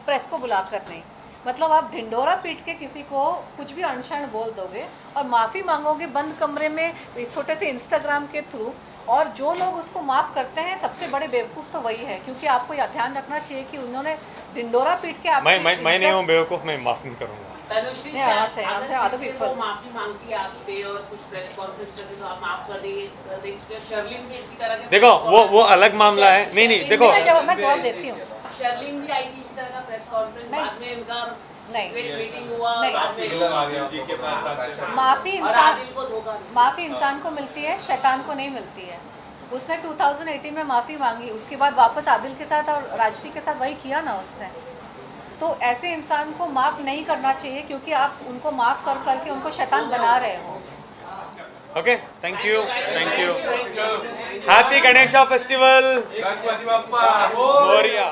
प्रेस को बुला कर नहीं। मतलब आप ढिंडोरा पीट के किसी को कुछ भी अनशन बोल दोगे और माफ़ी मांगोगे बंद कमरे में छोटे से इंस्टाग्राम के थ्रू, और जो लोग उसको माफ़ करते हैं सबसे बड़े बेवकूफ़ तो वही है, क्योंकि आपको यह ध्यान रखना चाहिए कि उन्होंने ढिंडोरा पीट के मैं नहीं हूँ बेवकूफ़, मैं माफ़ नहीं करूँगा। तनुश्री माफी मांगती है आपसे और कुछ प्रेस कॉन्फ्रेंस करते तो आप माफ कर देंगे। शर्लिन भी इसी तरह के, देखो वो अलग मामला है। नहीं देखो, मैं जवाब देती हूँ। शर्लिन भी आई थी इसी तरह का प्रेस कॉन्फ्रेंस, बाद में इनका मीटिंग हुआ, माफ़ी इंसान को मिलती है, शैतान को नहीं मिलती है। उसने 2018 में माफ़ी मांगी, उसके बाद वापस आदिल के साथ और राजश्री के साथ वही किया ना उसने। तो ऐसे इंसान को माफ़ नहीं करना चाहिए, क्योंकि आप उनको माफ़ कर करके उनको शैतान बना रहे हो। Okay, thank you, thank you. Happy Ganesha festival, Ganpati Bappa Moriya.